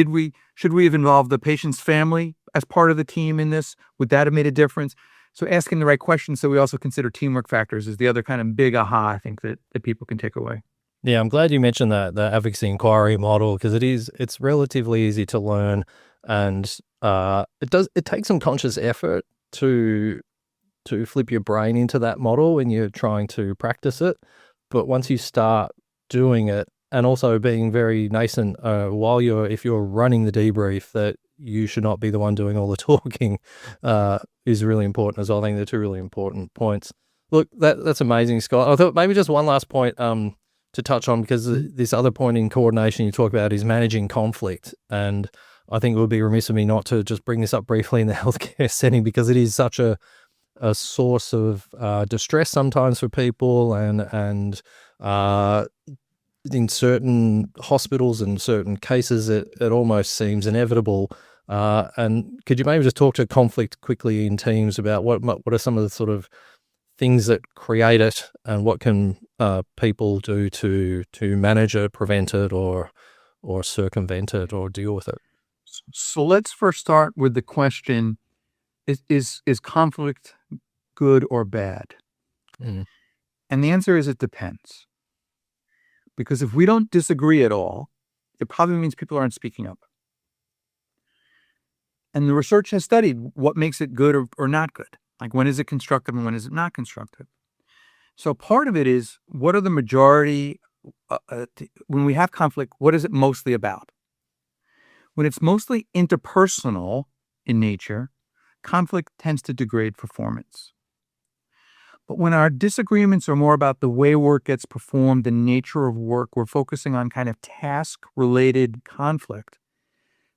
B: should we have involved the patient's family as part of the team in this? Would that have made a difference? So asking the right questions, so we also consider teamwork factors, is the other kind of big aha, I think, that people can take away.
A: Yeah, I'm glad you mentioned that, the advocacy inquiry model, because it's relatively easy to learn, and it takes some conscious effort to flip your brain into that model when you're trying to practice it. But once you start doing it, and also being very nascent if you're running the debrief, that you should not be the one doing all the talking is really important as well. I think they're two really important points. Look, that's amazing, Scott. I thought maybe just one last point to touch on, because this other point in coordination you talk about is managing conflict. And I think it would be remiss of me not to just bring this up briefly in the healthcare setting, because it is such a source of distress sometimes for people, and in certain hospitals and certain cases, it almost seems inevitable. And could you maybe just talk to conflict quickly in teams about what are some of the sort of things that create it, and what can people do to manage it, prevent it, or or circumvent it or deal with it?
B: So let's first start with the question, is conflict good or bad?
A: Mm.
B: And the answer is it depends. Because if we don't disagree at all, it probably means people aren't speaking up. And the research has studied what makes it good or not good. Like, when is it constructive and when is it not constructive? So part of it is, what are the majority, when we have conflict, what is it mostly about? When it's mostly interpersonal in nature, conflict tends to degrade performance. But when our disagreements are more about the way work gets performed, the nature of work, we're focusing on kind of task-related conflict.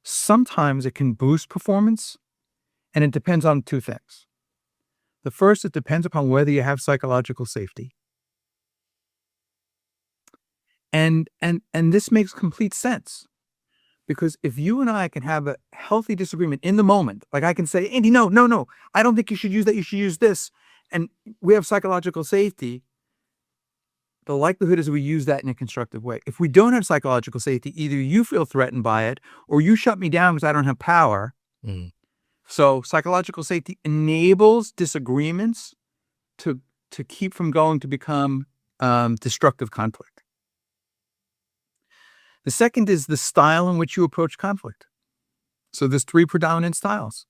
B: Sometimes it can boost performance, and it depends on two things. The first, it depends upon whether you have psychological safety. And this makes complete sense. Because if you and I can have a healthy disagreement in the moment, like I can say, Andy, no, I don't think you should use that, you should use this. And we have psychological safety, the likelihood is we use that in a constructive way. If we don't have psychological safety, either you feel threatened by it or you shut me down because I don't have power.
A: Mm.
B: So psychological safety enables disagreements to keep from going to become destructive conflict. The second is the style in which you approach conflict. So there's three predominant styles.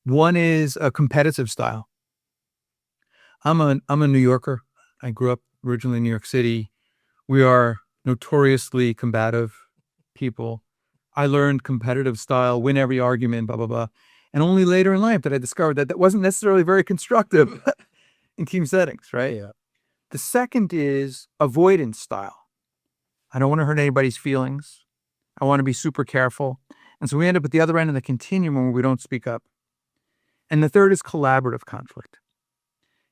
B: One is a competitive style. I'm a New Yorker. I grew up originally in New York City. We are notoriously combative people. I learned competitive style, win every argument, blah, blah, blah. And only later in life that I discovered that wasn't necessarily very constructive in team settings, right?
A: Yeah.
B: The second is avoidance style. I don't want to hurt anybody's feelings. I want to be super careful. And so we end up at the other end of the continuum where we don't speak up. And the third is collaborative conflict.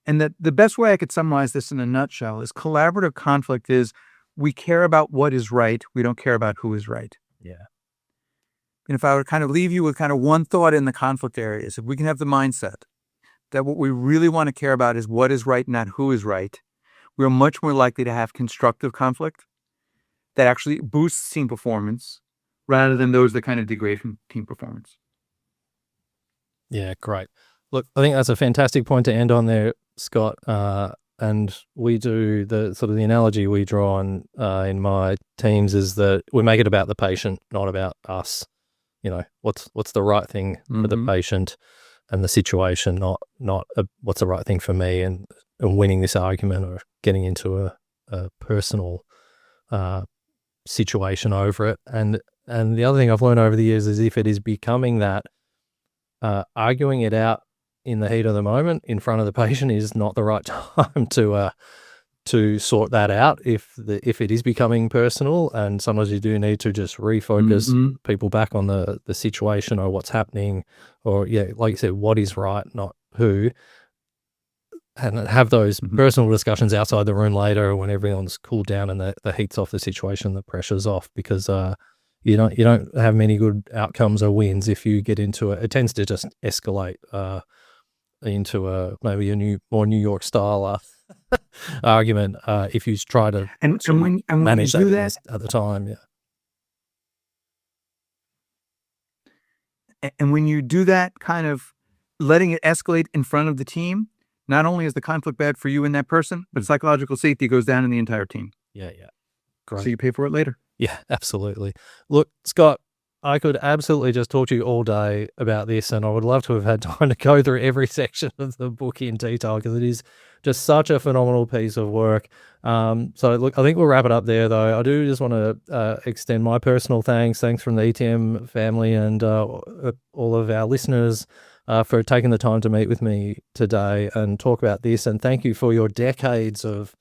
B: And the best way I could summarize this in a nutshell is collaborative conflict is we care about what is right. We don't care about who is right.
A: Yeah.
B: And if I would kind of leave you with kind of one thought in the conflict areas, if we can have the mindset that what we really want to care about is what is right, not who is right, we're much more likely to have constructive conflict that actually boosts team performance rather than those that kind of degrade from team performance.
A: Yeah, great. Look, I think that's a fantastic point to end on there, Scott. And we do the sort of the analogy we draw on in my teams is that we make it about the patient, not about us. You know, what's the right thing for the patient and the situation, not what's the right thing for me and winning this argument or getting into a personal situation over it. And the other thing I've learned over the years is if it is becoming that, arguing it out in the heat of the moment in front of the patient is not the right time to sort that out if it is becoming personal, and sometimes you do need to just refocus people back on the situation or what's happening, or like you said, what is right, not who, and have those personal discussions outside the room later when everyone's cooled down and the heat's off the situation, the pressure's off, because you don't have many good outcomes or wins if you get into it. It tends to just escalate into maybe a more New York style argument if you try to manage that at the time. Yeah.
B: And when you do that, kind of letting it escalate in front of the team, not only is the conflict bad for you and that person, but psychological safety goes down in the entire team.
A: Yeah. Great.
B: So you pay for it later.
A: Yeah, absolutely. Look, Scott, I could absolutely just talk to you all day about this, and I would love to have had time to go through every section of the book in detail because it is just such a phenomenal piece of work. So look, I think we'll wrap it up there, though. I do just want to extend my personal thanks from the ETM family and all of our listeners for taking the time to meet with me today and talk about this. And thank you for your decades of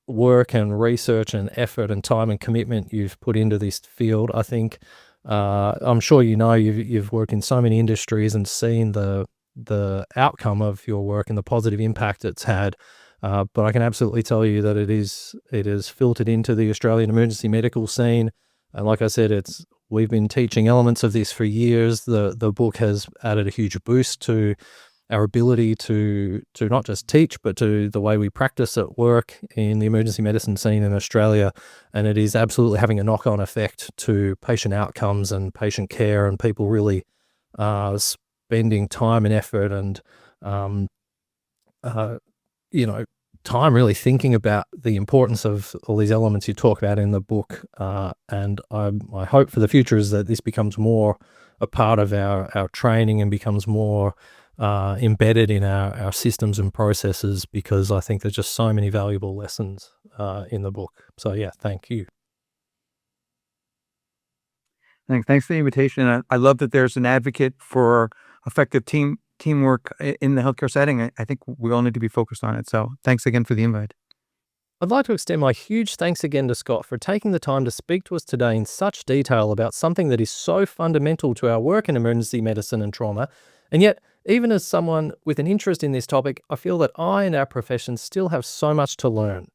A: work and research and effort and time and commitment you've put into this field. I think I'm sure you've worked in so many industries and seen the outcome of your work and the positive impact it's had. But I can absolutely tell you that it is filtered into the Australian emergency medical scene. And like I said, we've been teaching elements of this for years. The book has added a huge boost to our ability to not just teach, but to the way we practice at work in the emergency medicine scene in Australia. And it is absolutely having a knock-on effect to patient outcomes and patient care, and people really spending time and effort and, time really thinking about the importance of all these elements you talk about in the book. And my hope for the future is that this becomes more a part of our training and becomes more embedded in our systems and processes, because I think there's just so many valuable lessons in the book. So yeah, thank you.
B: Thanks for the invitation. I love that there's an advocate for effective teamwork in the healthcare setting. I think we all need to be focused on it. So thanks again for the invite.
A: I'd like to extend my huge thanks again to Scott for taking the time to speak to us today in such detail about something that is so fundamental to our work in emergency medicine and trauma. And yet, even as someone with an interest in this topic, I feel that I and our profession still have so much to learn.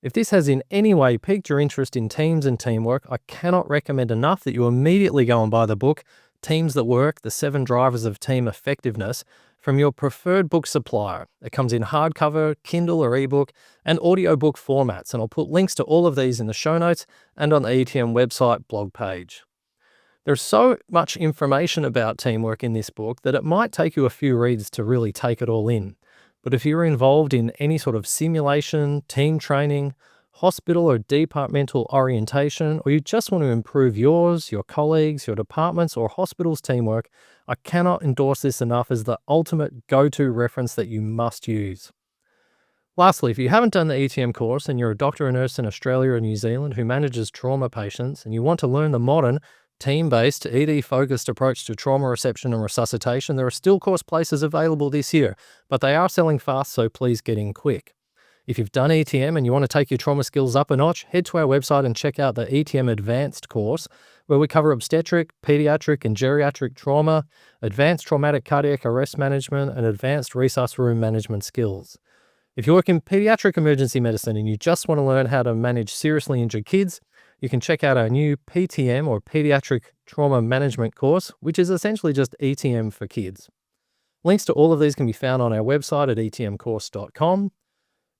A: If this has in any way piqued your interest in teams and teamwork, I cannot recommend enough that you immediately go and buy the book, Teams That Work, The 7 Drivers of Team Effectiveness, from your preferred book supplier. It comes in hardcover, Kindle or ebook, and audiobook formats, and I'll put links to all of these in the show notes and on the ETM website blog page. There's so much information about teamwork in this book that it might take you a few reads to really take it all in. But if you're involved in any sort of simulation, team training, hospital or departmental orientation, or you just want to improve yours, your colleagues, your departments, or hospital's teamwork, I cannot endorse this enough as the ultimate go-to reference that you must use. Lastly, if you haven't done the ETM course and you're a doctor or nurse in Australia or New Zealand who manages trauma patients and you want to learn the modern, team-based, ED-focused approach to trauma reception and resuscitation, there are still course places available this year, but they are selling fast, so please get in quick. If you've done ETM and you want to take your trauma skills up a notch, head to our website and check out the ETM Advanced course, where we cover obstetric, pediatric, and geriatric trauma, advanced traumatic cardiac arrest management, and advanced resus room management skills. If you work in pediatric emergency medicine and you just want to learn how to manage seriously injured kids, you can check out our new PTM or Pediatric Trauma Management course, which is essentially just ETM for kids. Links to all of these can be found on our website at etmcourse.com.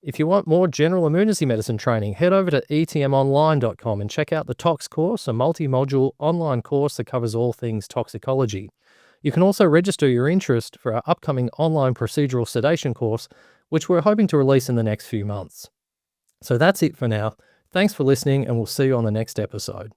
A: If you want more general emergency medicine training, head over to etmonline.com and check out the Tox course, a multi-module online course that covers all things toxicology. You can also register your interest for our upcoming online procedural sedation course, which we're hoping to release in the next few months. So that's it for now. Thanks for listening, and we'll see you on the next episode.